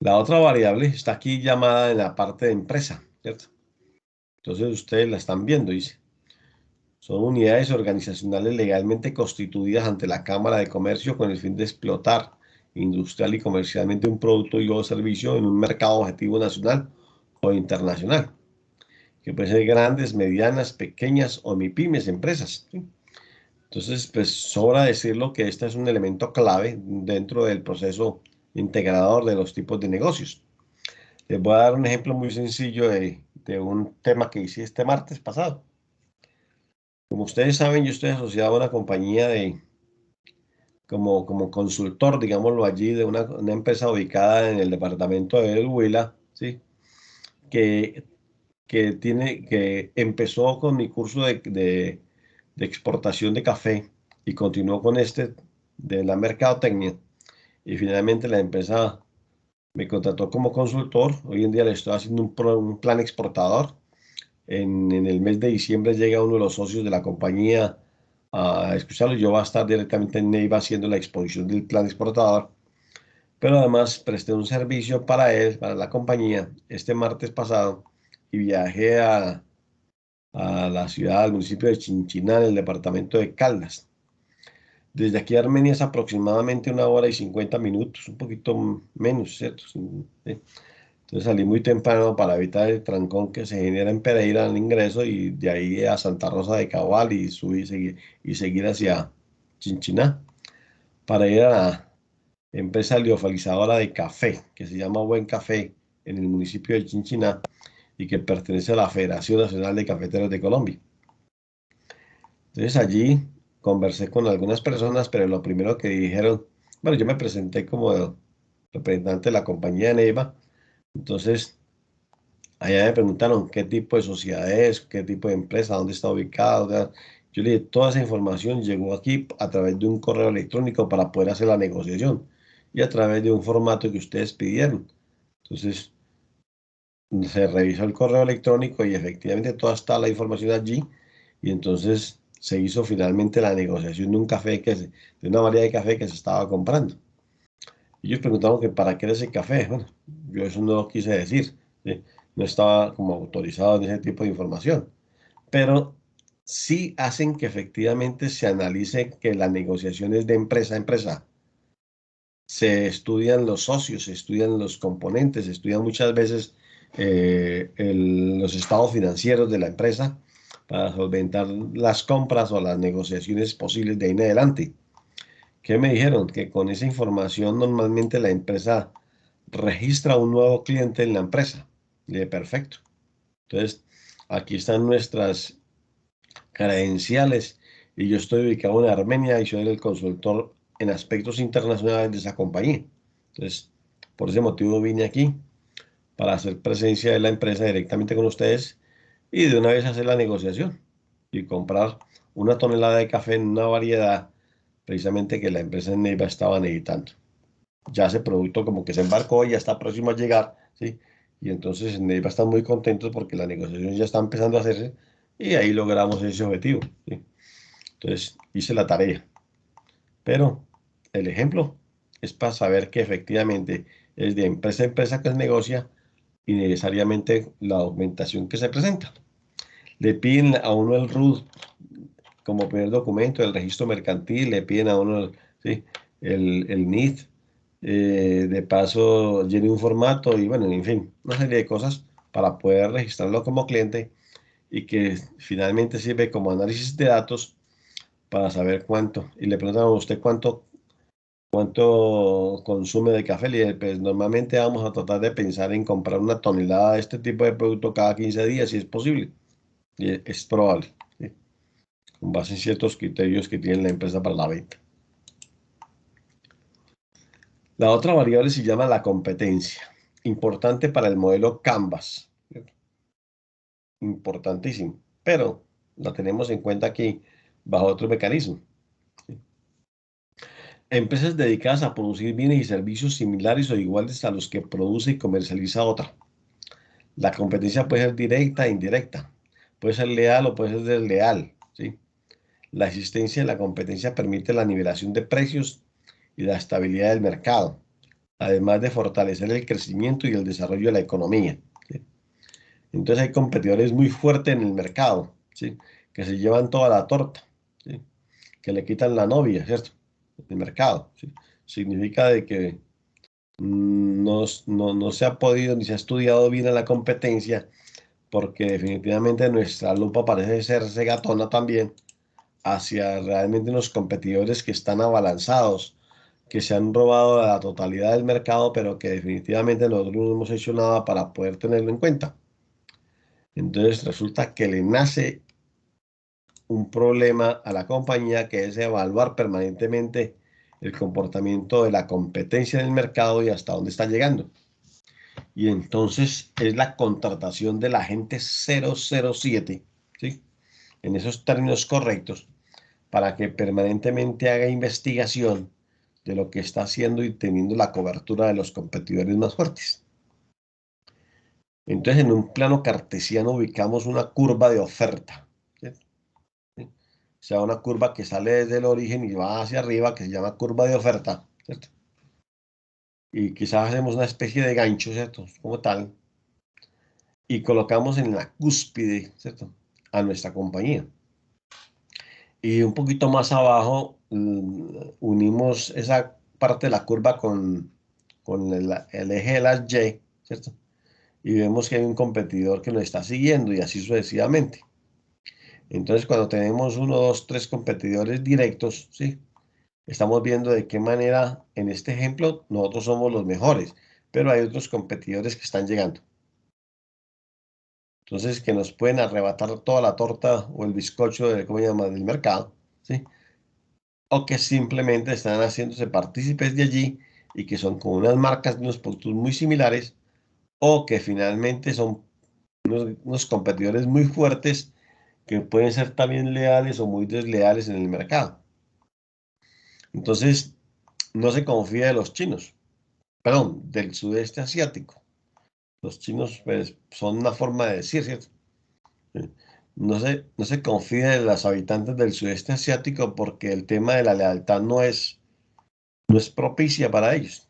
La otra variable está aquí llamada en la parte de empresa, ¿cierto? Entonces ustedes la están viendo, dice. Son unidades organizacionales legalmente constituidas ante la Cámara de Comercio con el fin de explotar industrial y comercialmente un producto y o servicio en un mercado objetivo nacional o internacional, que pueden ser grandes, medianas, pequeñas o MIPYMES empresas, ¿sí? Entonces, pues sobra decirlo que este es un elemento clave dentro del proceso integrador de los tipos de negocios. Les voy a dar un ejemplo muy sencillo de un tema que hice este martes pasado. Como ustedes saben, yo estoy asociado a una compañía como consultor, digámoslo allí, de una empresa ubicada en el departamento de El Huila, ¿sí? Que, que empezó con mi curso de exportación de café y continuó con este de la mercadotecnia. Y finalmente la empresa me contrató como consultor. Hoy en día le estoy haciendo un plan exportador. En el mes de diciembre llega uno de los socios de la compañía a escucharlo. Yo voy a estar directamente en Neiva haciendo la exposición del plan exportador, pero además presté un servicio para él, para la compañía, este martes pasado y viajé a la ciudad, al municipio de Chinchiná, en el departamento de Caldas. Desde aquí a Armenia es aproximadamente 1 hora y 50 minutos, un poquito menos, ¿cierto? Sí. Entonces salí muy temprano para evitar el trancón que se genera en Pereira al ingreso y de ahí a Santa Rosa de Cabal y subir y seguir hacia Chinchiná para ir a la empresa liofalizadora de café que se llama Buen Café en el municipio de Chinchiná y que pertenece a la Federación Nacional de Cafeteros de Colombia. Entonces allí conversé con algunas personas, pero lo primero que dijeron, bueno, yo me presenté como representante de la compañía de Neiva, entonces allá me preguntaron qué tipo de sociedad es, qué tipo de empresa, dónde está ubicado. O sea, yo le dije, toda esa información llegó aquí a través de un correo electrónico para poder hacer la negociación y a través de un formato que ustedes pidieron. Entonces, se revisó el correo electrónico y efectivamente toda está la información allí y entonces se hizo finalmente la negociación de un café de una variedad de café que se estaba comprando. Ellos preguntaron que para qué era ese café. Bueno, yo eso no lo quise decir, ¿sí? No estaba como autorizado en ese tipo de información, pero sí hacen que efectivamente se analice que la negociación es de empresa a empresa. Se estudian los socios, se estudian los componentes, se estudian muchas veces los estados financieros de la empresa para solventar las compras o las negociaciones posibles de ahí en adelante. ¿Qué me dijeron? Que con esa información normalmente la empresa registra un nuevo cliente en la empresa. Y de perfecto. Entonces, aquí están nuestras credenciales y yo estoy ubicado en Armenia y soy el consultor en aspectos internacionales de esa compañía. Entonces, por ese motivo vine aquí para hacer presencia de la empresa directamente con ustedes y de una vez hacer la negociación y comprar una tonelada de café en una variedad precisamente que la empresa en Neiva estaba necesitando. Ya ese producto como que se embarcó y ya está próximo a llegar, ¿sí? Y entonces en Neiva están muy contentos porque la negociación ya está empezando a hacerse y ahí logramos ese objetivo, ¿sí? Entonces hice la tarea, pero el ejemplo es para saber que efectivamente es de empresa a empresa que se negocia y necesariamente la documentación que se presenta. Le piden a uno el RUT como primer documento, el registro mercantil, le piden a uno, ¿sí? el NIF, de paso llene un formato y bueno, en fin, una serie de cosas para poder registrarlo como cliente y que finalmente sirve como análisis de datos para saber cuánto. Y le preguntan a usted cuánto consume de café. Y pues normalmente vamos a tratar de pensar en comprar una tonelada de este tipo de producto cada 15 días, si es posible. Y es probable, ¿sí? Con base en ciertos criterios que tiene la empresa para la venta. La otra variable se llama la competencia, importante para el modelo Canvas, ¿cierto? Importantísimo, pero la tenemos en cuenta aquí bajo otro mecanismo, ¿sí? Empresas dedicadas a producir bienes y servicios similares o iguales a los que produce y comercializa otra. La competencia puede ser directa e indirecta, puede ser leal o puede ser desleal, ¿sí? La existencia de la competencia permite la nivelación de precios y la estabilidad del mercado, además de fortalecer el crecimiento y el desarrollo de la economía, ¿sí? Entonces hay competidores muy fuertes en el mercado, ¿sí? Que se llevan toda la torta, ¿sí? Que le quitan la novia, ¿cierto? El mercado, ¿sí? Significa de que no se ha podido ni se ha estudiado bien a la competencia porque definitivamente nuestra lupa parece ser gatona también hacia realmente unos competidores que están abalanzados, que se han robado la totalidad del mercado, pero que definitivamente nosotros no hemos hecho nada para poder tenerlo en cuenta. Entonces resulta que le nace un problema a la compañía que es evaluar permanentemente el comportamiento de la competencia en el mercado y hasta dónde está llegando. Y entonces es la contratación del agente 007, ¿sí? En esos términos correctos, para que permanentemente haga investigación de lo que está haciendo y teniendo la cobertura de los competidores más fuertes. Entonces, en un plano cartesiano ubicamos una curva de oferta, ¿cierto? ¿Sí? O sea, una curva que sale desde el origen y va hacia arriba, que se llama curva de oferta, ¿cierto? Y quizás hacemos una especie de gancho, ¿cierto? Como tal, y colocamos en la cúspide, ¿cierto? A nuestra compañía. Y un poquito más abajo unimos esa parte de la curva con el eje de las Y, ¿cierto? Y vemos que hay un competidor que nos está siguiendo y así sucesivamente. Entonces, cuando tenemos uno, dos, tres competidores directos, ¿sí? Estamos viendo de qué manera, en este ejemplo, nosotros somos los mejores, pero hay otros competidores que están llegando. Entonces, que nos pueden arrebatar toda la torta o el bizcocho de, ¿cómo se llama?, del mercado, ¿sí? O que simplemente están haciéndose partícipes de allí y que son con unas marcas de unos productos muy similares o que finalmente son unos competidores muy fuertes que pueden ser también leales o muy desleales en el mercado. Entonces, no se confía de los chinos, perdón, del sudeste asiático. Los chinos, pues, son una forma de decir, ¿cierto? No se confía de los habitantes del sudeste asiático porque el tema de la lealtad no es propicia para ellos.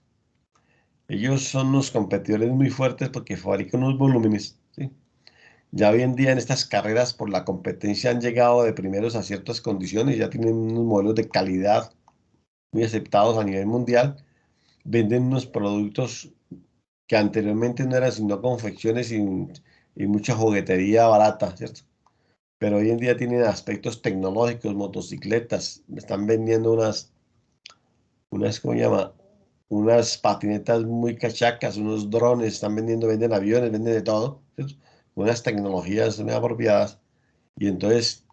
Ellos son unos competidores muy fuertes porque fabrican unos volúmenes, ¿sí? Ya hoy en día en estas carreras por la competencia han llegado de primeros a ciertas condiciones, ya tienen unos modelos de calidad muy aceptados a nivel mundial, venden unos productos que anteriormente no eran sino confecciones y mucha juguetería barata, ¿cierto? pero hoy en día tienen aspectos tecnológicos, motocicletas, me están vendiendo ¿cómo se llama? Unas patinetas muy cachacas, unos drones, están vendiendo, venden aviones, venden de todo, ¿cierto? Unas tecnologías muy apropiadas. Y entonces,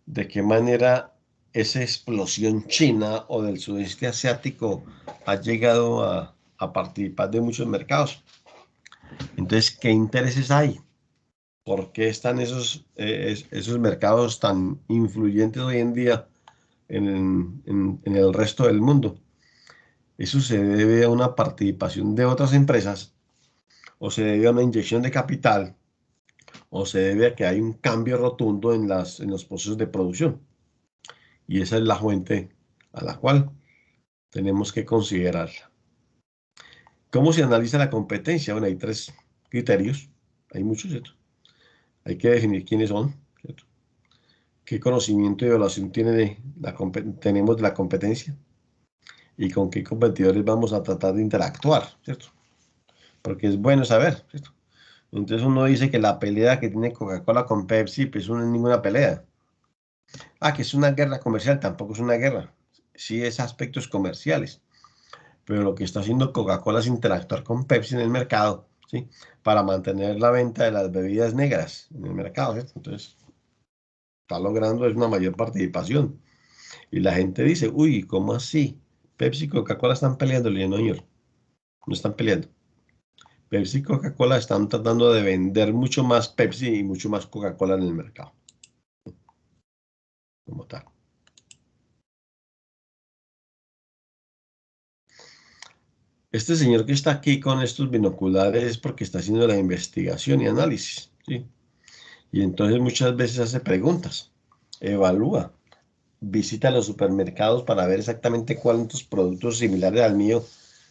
¿de qué manera esa explosión china o del sudeste asiático ha llegado a participar de muchos mercados? Entonces, ¿qué intereses hay? ¿Por qué están esos mercados tan influyentes hoy en día en el resto del mundo? Eso se debe a una participación de otras empresas, o se debe a una inyección de capital, o se debe a que hay un cambio rotundo en los procesos de producción. Y esa es la fuente a la cual tenemos que considerarla. ¿Cómo se analiza la competencia? Bueno, hay tres criterios, hay muchos, ¿cierto? Hay que definir quiénes son, ¿cierto? ¿Qué conocimiento y evaluación tenemos de la competencia? Y con qué competidores vamos a tratar de interactuar, ¿cierto? Porque es bueno saber, ¿cierto? Entonces uno dice que la pelea que tiene Coca-Cola con Pepsi, pues no es ninguna pelea. Ah, que es una guerra comercial, tampoco es una guerra. Sí es aspectos comerciales, pero lo que está haciendo Coca-Cola es interactuar con Pepsi en el mercado, ¿sí? Para mantener la venta de las bebidas negras en el mercado, ¿cierto? Entonces está logrando es una mayor participación. Y la gente dice, uy, ¿cómo así? Pepsi y Coca-Cola están peleando. Le digo, no, señor, no están peleando. Pepsi y Coca-Cola están tratando de vender mucho más Pepsi y mucho más Coca-Cola en el mercado, como tal. Este señor que está aquí con estos binoculares es porque está haciendo la investigación y análisis, ¿sí? Y entonces muchas veces hace preguntas, evalúa, visita los supermercados para ver exactamente cuántos productos similares al mío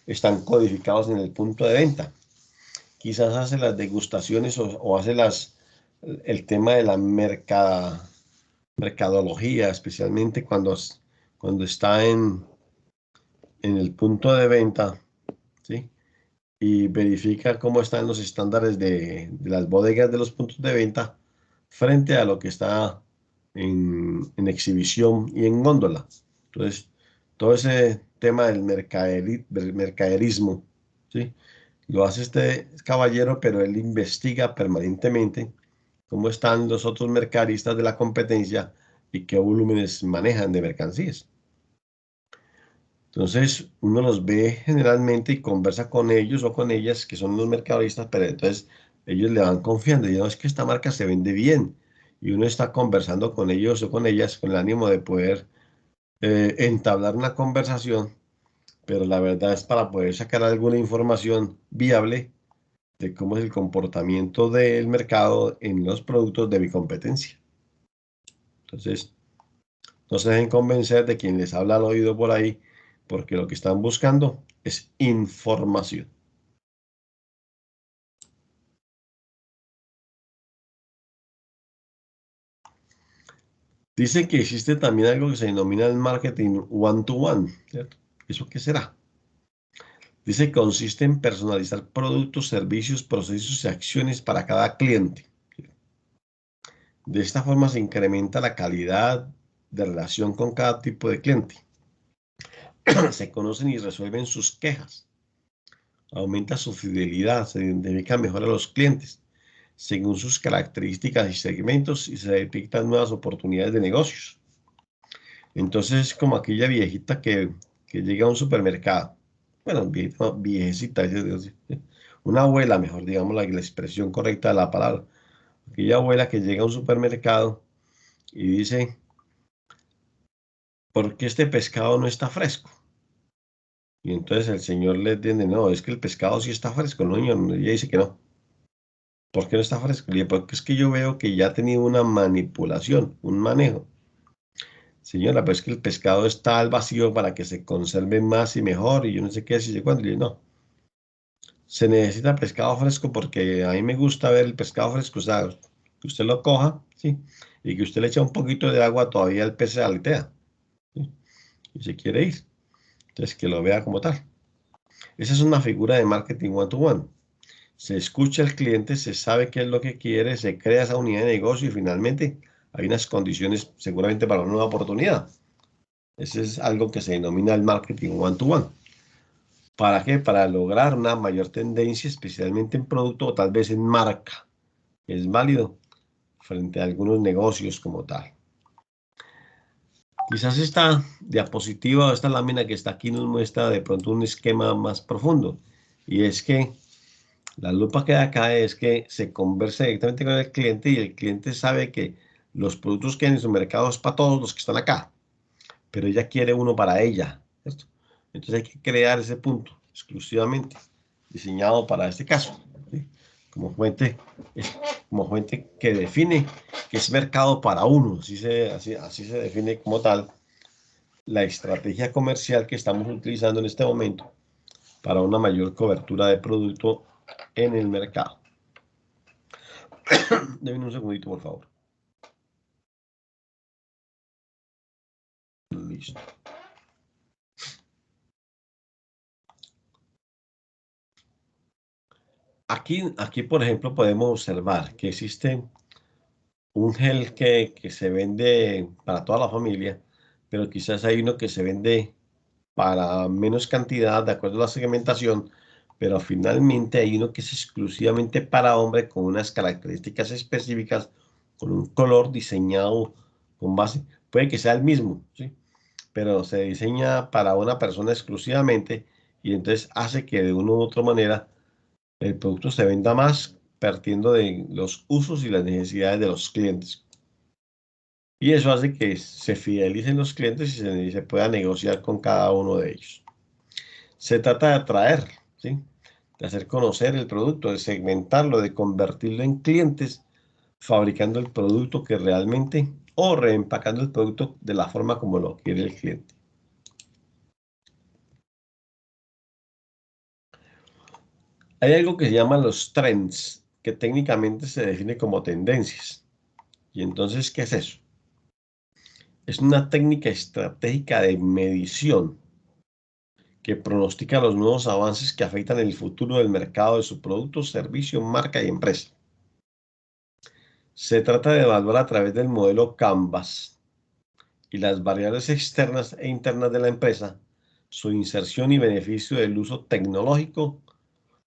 están codificados en el punto de venta. Quizás hace las degustaciones o hace el tema de la mercadología, especialmente cuando está en el punto de venta, ¿sí? Y verifica cómo están los estándares de las bodegas de los puntos de venta frente a lo que está en exhibición y en góndola. Entonces, todo ese tema del mercaderismo, ¿sí? Lo hace este caballero, pero él investiga permanentemente cómo están los otros mercadistas de la competencia y qué volúmenes manejan de mercancías. Entonces, uno los ve generalmente y conversa con ellos o con ellas, que son los mercadoristas, pero entonces ellos le van confiando. Y no es que esta marca se vende bien. Y uno está conversando con ellos o con ellas con el ánimo de poder entablar una conversación, pero la verdad es para poder sacar alguna información viable de cómo es el comportamiento del mercado en los productos de mi competencia. Entonces, no se dejen convencer de quien les habla al oído por ahí, porque lo que están buscando es información. Dice que existe también algo que se denomina el marketing one-to-one, ¿cierto? ¿Eso qué será? Dice que consiste en personalizar productos, servicios, procesos y acciones para cada cliente. De esta forma se incrementa la calidad de relación con cada tipo de cliente. Se conocen y resuelven sus quejas. Aumenta su fidelidad, se identifica mejor a los clientes según sus características y segmentos y se detectan nuevas oportunidades de negocios. Entonces es como aquella viejita que llega a un supermercado. Bueno, viejita, no, viejecita, una abuela, mejor digamos la expresión correcta de la palabra. Aquella abuela que llega a un supermercado y dice, ¿por qué este pescado no está fresco? Y entonces el señor le entiende, no, es que el pescado sí está fresco, no, señor. Y ella dice que no. ¿Por qué no está fresco? Le digo, porque es que yo veo que ya ha tenido una manipulación, un manejo. Señora, pues que el pescado está al vacío para que se conserve más y mejor, y yo no sé qué, si sé cuándo. Y le digo, no, se necesita pescado fresco porque a mí me gusta ver el pescado fresco, o sea, que usted lo coja, ¿sí? Y que usted le echa un poquito de agua, todavía el pez se aletea, ¿sí? Y se quiere ir, entonces que lo vea como tal. Esa es una figura de marketing one to one. Se escucha al cliente, se sabe qué es lo que quiere, se crea esa unidad de negocio y finalmente hay unas condiciones seguramente para una nueva oportunidad. Ese es algo que se denomina el marketing one-to-one. ¿Para qué? Para lograr una mayor tendencia, especialmente en producto o tal vez en marca. Es válido frente a algunos negocios como tal. Quizás esta diapositiva o esta lámina que está aquí nos muestra de pronto un esquema más profundo. Y es que la lupa que da acá es que se conversa directamente con el cliente y el cliente sabe que los productos que hay en su mercado es para todos los que están acá, pero ella quiere uno para ella. ¿Cierto? Entonces hay que crear ese punto exclusivamente diseñado para este caso, ¿sí? Como fuente, como fuente que define que es mercado para uno, así se define como tal la estrategia comercial que estamos utilizando en este momento para una mayor cobertura de producto en el mercado. Denme un segundito, por favor. Listo. Aquí, por ejemplo, podemos observar que existe un gel que se vende para toda la familia, pero quizás hay uno que se vende para menos cantidad, de acuerdo a la segmentación, pero finalmente hay uno que es exclusivamente para hombre con unas características específicas, con un color diseñado con base, puede que sea el mismo, ¿sí? Pero se diseña para una persona exclusivamente y entonces hace que de una u otra manera el producto se venda más partiendo de los usos y las necesidades de los clientes. Y eso hace que se fidelicen los clientes y se pueda negociar con cada uno de ellos. Se trata de atraer, ¿sí? De hacer conocer el producto, de segmentarlo, de convertirlo en clientes, fabricando el producto que realmente o reempacando el producto de la forma como lo quiere el cliente. Hay algo que se llama los trends, que técnicamente se define como tendencias. Y entonces, ¿qué es eso? Es una técnica estratégica de medición que pronostica los nuevos avances que afectan el futuro del mercado de su producto, servicio, marca y empresa. Se trata de evaluar a través del modelo Canvas y las variables externas e internas de la empresa su inserción y beneficio del uso tecnológico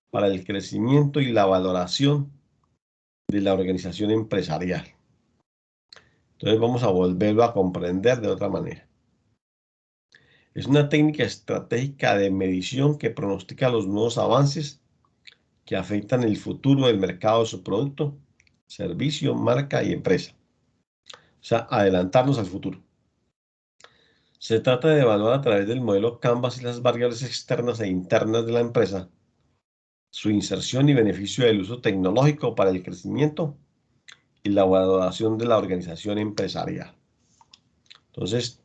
para el crecimiento y la valoración de la organización empresarial. Entonces vamos a volverlo a comprender de otra manera. Es una técnica estratégica de medición que pronostica los nuevos avances que afectan el futuro del mercado de su producto, servicio, marca y empresa. O sea, adelantarnos al futuro. Se trata de evaluar a través del modelo Canvas y las variables externas e internas de la empresa su inserción y beneficio del uso tecnológico para el crecimiento y la valoración de la organización empresarial. Entonces,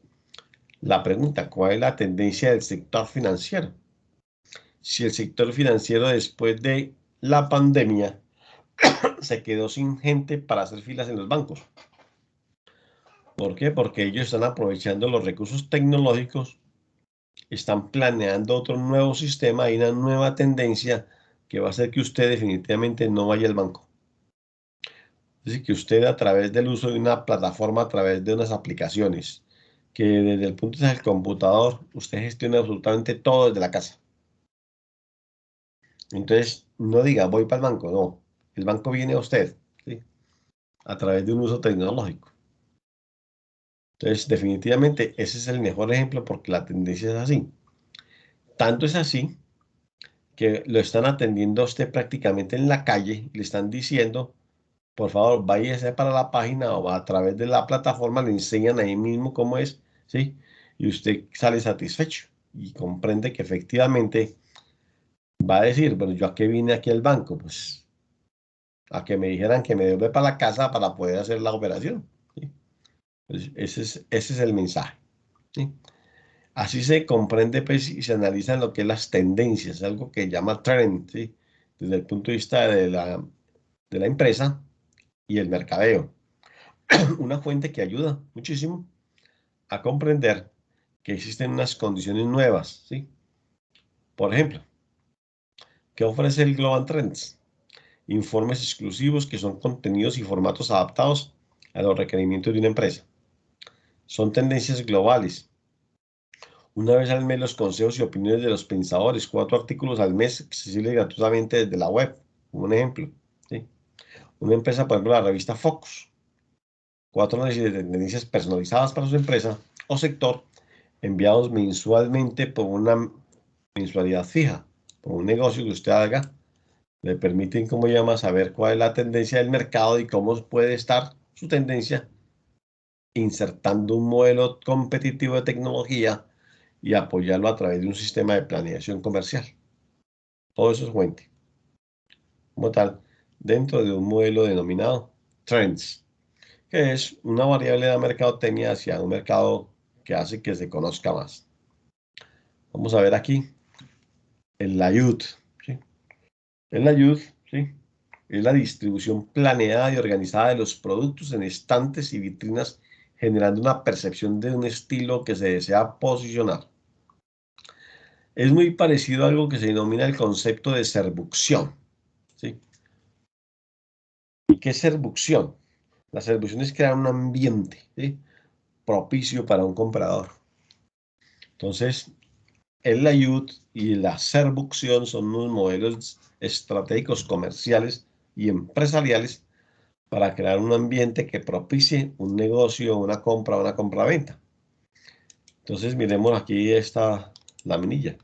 la pregunta, ¿cuál es la tendencia del sector financiero? Si el sector financiero después de la pandemia se quedó sin gente para hacer filas en los bancos. ¿Por qué? Porque ellos están aprovechando los recursos tecnológicos, están planeando otro nuevo sistema y una nueva tendencia que va a hacer que usted definitivamente no vaya al banco. Es decir, que usted a través del uso de una plataforma, a través de unas aplicaciones, que desde el punto de vista del computador, usted gestiona absolutamente todo desde la casa. Entonces, no diga, voy para el banco, no. El banco viene a usted, ¿sí? A través de un uso tecnológico. Entonces, definitivamente, ese es el mejor ejemplo porque la tendencia es así. Tanto es así que lo están atendiendo a usted prácticamente en la calle, le están diciendo, por favor, váyase para la página o a través de la plataforma, le enseñan ahí mismo cómo es, ¿sí? Y usted sale satisfecho y comprende que efectivamente va a decir, bueno, ¿yo a qué vine aquí al banco? Pues a que me dijeran que me devuelva para la casa para poder hacer la operación, ¿sí? Pues ese es el mensaje, ¿sí? Así se comprende pues, y se analizan lo que es las tendencias, algo que llama trend, ¿sí? Desde el punto de vista de la empresa y el mercadeo. Una fuente que ayuda muchísimo a comprender que existen unas condiciones nuevas, ¿sí? Por ejemplo, ¿qué ofrece el Global Trends? informes exclusivos que son contenidos y formatos adaptados a los requerimientos de una empresa. Son tendencias globales. Una vez al mes los consejos y opiniones de los pensadores, 4 artículos al mes accesibles gratuitamente desde la web, como un ejemplo. ¿Sí? Una empresa, por ejemplo, la revista Focus, 4 análisis de tendencias personalizadas para su empresa o sector, enviados mensualmente por una mensualidad fija, por un negocio que usted haga, le permiten, como llama, saber cuál es la tendencia del mercado y cómo puede estar su tendencia, insertando un modelo competitivo de tecnología y apoyarlo a través de un sistema de planeación comercial. Todo eso es fuente, como tal, dentro de un modelo denominado Trends, que es una variable de mercadotecnia hacia un mercado que hace que se conozca más. Vamos a ver aquí el layout, ¿sí? El layout, ¿sí? Es la distribución planeada y organizada de los productos en estantes y vitrinas, generando una percepción de un estilo que se desea posicionar. Es muy parecido a algo que se denomina el concepto de servucción, ¿sí? ¿Y qué es servucción? La servucción es crear un ambiente, ¿sí?, propicio para un comprador. Entonces, el layout y la servucción son unos modelos estratégicos comerciales y empresariales para crear un ambiente que propicie un negocio, una compra-venta. Entonces, miremos aquí esta laminilla.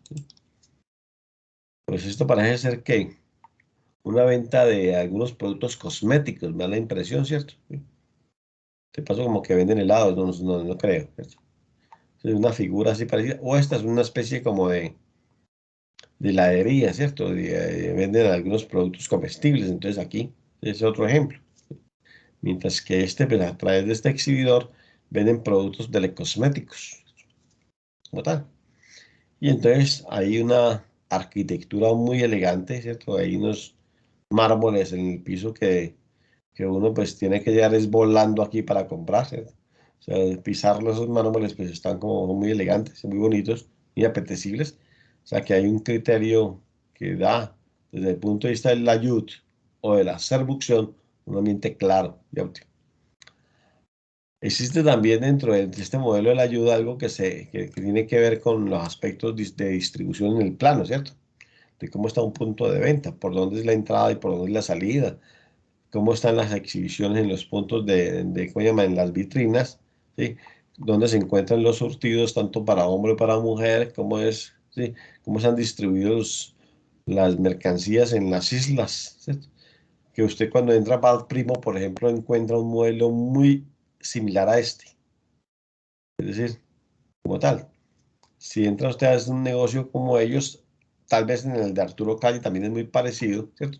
Pues esto parece ser que una venta de algunos productos cosméticos, me da la impresión, ¿cierto? Te paso como que venden helados, no creo, ¿cierto? Es una figura así parecida. O esta es una especie como de heladería, ¿cierto? Venden algunos productos comestibles, entonces aquí es otro ejemplo. Mientras que este, pues, a través de este exhibidor, venden productos de cosméticos, como tal. Y entonces hay una arquitectura muy elegante, ¿cierto? Hay unos mármoles en el piso que uno pues tiene que llegar es volando aquí para comprar, ¿cierto? O sea, pisarlos, esos mármoles pues están como muy elegantes, muy bonitos, muy apetecibles. O sea que hay un criterio que da, desde el punto de vista del layout o de la servucción, un ambiente claro y óptimo. Existe también dentro de este modelo de la ayuda algo que tiene que ver con los aspectos de distribución en el plano, ¿cierto? De cómo está un punto de venta, por dónde es la entrada y por dónde es la salida, cómo están las exhibiciones en los puntos ¿cómo se llama?, en las vitrinas, ¿sí? Dónde se encuentran los surtidos, tanto para hombre como para mujer, cómo es, ¿sí?, cómo están distribuidos las mercancías en las islas, ¿cierto? Que usted cuando entra a Bad Primo, por ejemplo, encuentra un modelo muy similar a este. Es decir, como tal, si entra usted a un negocio como ellos, tal vez en el de Arturo Calle también es muy parecido, ¿cierto?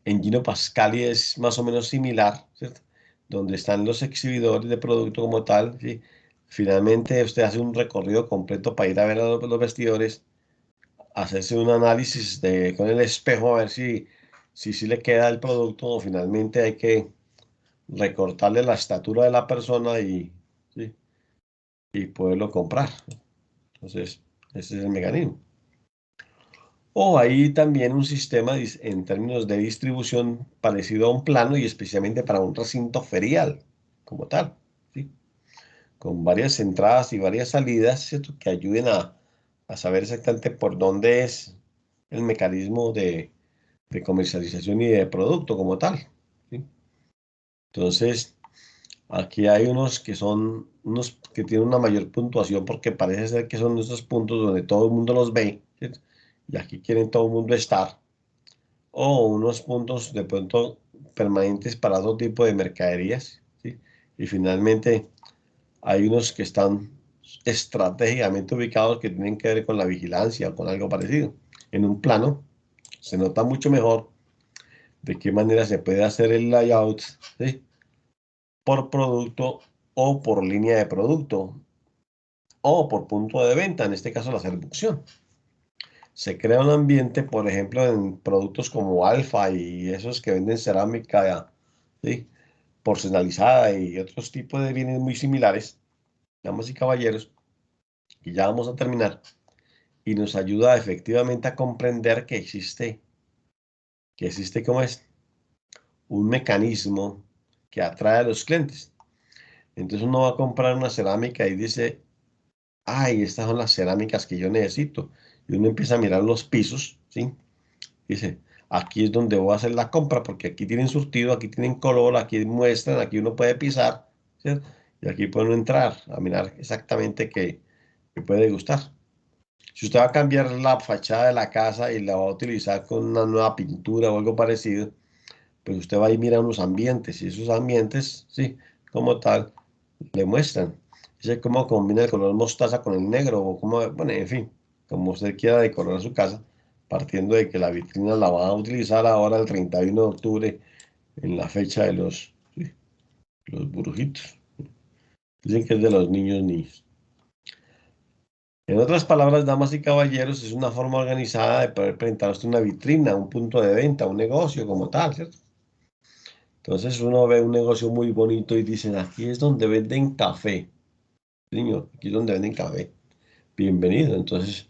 En Gino Pascali es más o menos similar, ¿cierto? Donde están los exhibidores de producto como tal, ¿sí? Finalmente usted hace un recorrido completo para ir a ver a los vestidores, hacerse un análisis con el espejo a ver si le queda el producto o finalmente hay que recortarle la estatura de la persona ¿sí?, y poderlo comprar. Entonces, ese es el mecanismo. O hay también un sistema en términos de distribución parecido a un plano y especialmente para un recinto ferial, como tal, ¿sí?, con varias entradas y varias salidas, ¿cierto?, que ayuden a saber exactamente por dónde es el mecanismo de comercialización y de producto como tal, ¿sí? Entonces, aquí hay unos que son, unos que tienen una mayor puntuación porque parece ser que son esos puntos donde todo el mundo los ve, ¿cierto?, y aquí quieren todo el mundo estar, o unos puntos de pronto permanentes para otro tipo de mercaderías, ¿sí? Y finalmente hay unos que están estratégicamente ubicados que tienen que ver con la vigilancia o con algo parecido. En un plano se nota mucho mejor de qué manera se puede hacer el layout, ¿sí?, por producto o por línea de producto o por punto de venta, en este caso la seducción. Se crea un ambiente, por ejemplo, en productos como Alfa y esos que venden cerámica, ¿sí?, porcelanizada y otros tipos de bienes muy similares, damas y caballeros, y ya vamos a terminar, y nos ayuda efectivamente a comprender que existe que existe como es un mecanismo que atrae a los clientes. Entonces uno va a comprar una cerámica y dice, ay, estas son las cerámicas que yo necesito. Y uno empieza a mirar los pisos, ¿sí? Dice, aquí es donde voy a hacer la compra porque aquí tienen surtido, aquí tienen color, aquí muestran, aquí uno puede pisar, ¿cierto? Y aquí puede uno entrar a mirar exactamente qué puede gustar. Si usted va a cambiar la fachada de la casa y la va a utilizar con una nueva pintura o algo parecido, pues usted va y mira unos ambientes y esos ambientes, sí, como tal, le muestran. Dice cómo combina el color mostaza con el negro o cómo, bueno, en fin, como usted quiera decorar su casa, partiendo de que la vitrina la va a utilizar ahora el 31 de octubre en la fecha de sí, los brujitos. Dicen que es de los niños. En otras palabras, damas y caballeros, es una forma organizada de poder presentar usted una vitrina, un punto de venta, un negocio como tal, ¿cierto? Entonces uno ve un negocio muy bonito y dicen, aquí es donde venden café. Niño, aquí es donde venden café. Bienvenido. Entonces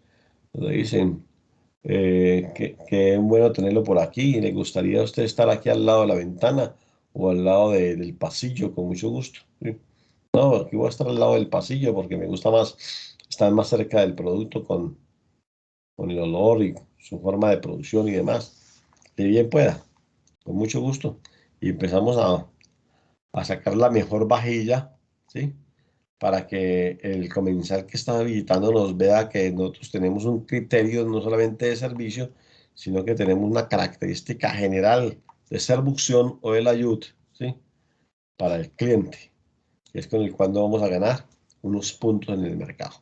le dicen, que es bueno tenerlo por aquí. ¿Le gustaría a usted estar aquí al lado de la ventana o al lado del pasillo? Con mucho gusto. ¿Sí? No, aquí voy a estar al lado del pasillo porque me gusta más estar más cerca del producto con el olor y su forma de producción y demás. De bien pueda, con mucho gusto. Y empezamos a sacar la mejor vajilla, ¿sí? Para que el comensal que está visitando nos vea que nosotros tenemos un criterio no solamente de servicio, sino que tenemos una característica general de seducción o de ayuda, ¿sí? Para el cliente, que es con el cual vamos a ganar unos puntos en el mercado.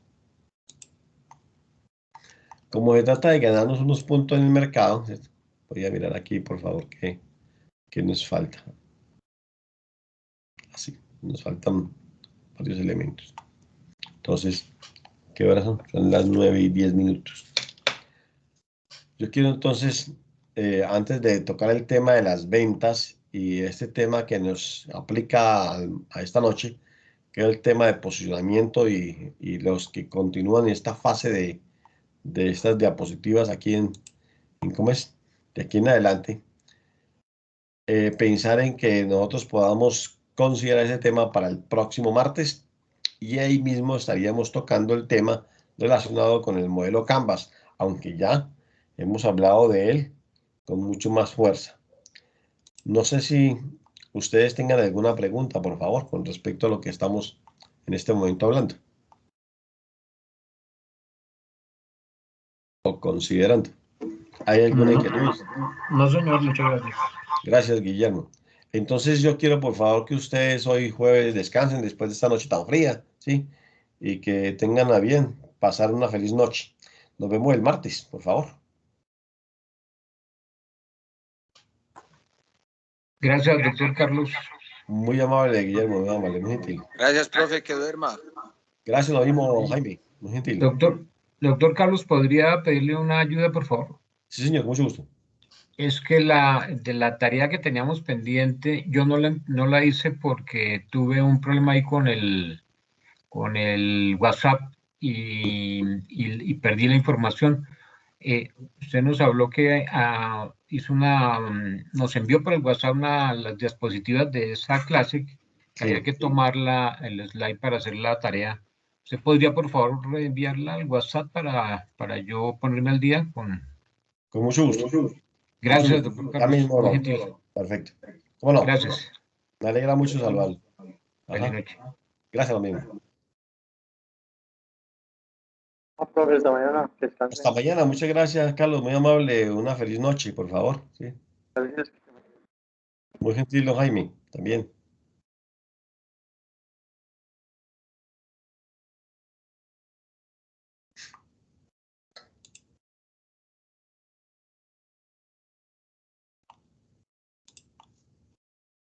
Como se trata de ganarnos unos puntos en el mercado, ¿cierto? Voy a mirar aquí, por favor, qué nos falta. Así, nos faltan varios elementos. Entonces, ¿qué horas son? Son las 9:10. Yo quiero entonces, antes de tocar el tema de las ventas y este tema que nos aplica a esta noche, que es el tema de posicionamiento y los que continúan en esta fase de estas diapositivas aquí en cómo es, de aquí en adelante, pensar en que nosotros podamos considerar ese tema para el próximo martes y ahí mismo estaríamos tocando el tema relacionado con el modelo Canvas, aunque ya hemos hablado de él con mucho más fuerza. No sé si ustedes tengan alguna pregunta, por favor, con respecto a lo que estamos en este momento hablando o considerando. ¿Hay alguna
No,
inquietud?
no, señor, muchas gracias.
Gracias, Guillermo. Entonces yo quiero, por favor, que ustedes hoy jueves descansen después de esta noche tan fría, ¿sí? Y que tengan a bien pasar una feliz noche. Nos vemos el martes, por favor.
Gracias, doctor Carlos.
Muy amable, Guillermo, muy amable, muy gentil.
Gracias, profe, que duerma.
Gracias, lo mismo, Jaime, muy gentil.
Doctor Carlos, ¿podría pedirle una ayuda, por favor?
Sí, señor, con mucho gusto.
Es que de la tarea que teníamos pendiente, yo no la hice porque tuve un problema ahí con el WhatsApp y perdí la información. Usted nos habló que nos envió por el WhatsApp las diapositivas de esa clase, que había
Sí,
que tomar el slide para hacer la tarea. ¿Usted podría, por favor, reenviarla al WhatsApp para yo ponerme al día con...
con mucho gusto. Mucho
Gracias,
gusto.
doctor
Ya
Carlos,
mismo,
muy
no.
gentil.
Perfecto. ¿Cómo no?
Gracias.
Me alegra mucho saludarlo.
Feliz
Ajá.
noche.
Gracias, lo mismo.
Profe, esta mañana, que
Hasta
descansen.
mañana. Muchas gracias, Carlos. Muy amable. Una feliz noche, por favor. Sí.
Gracias.
Muy gentil, don Jaime. También.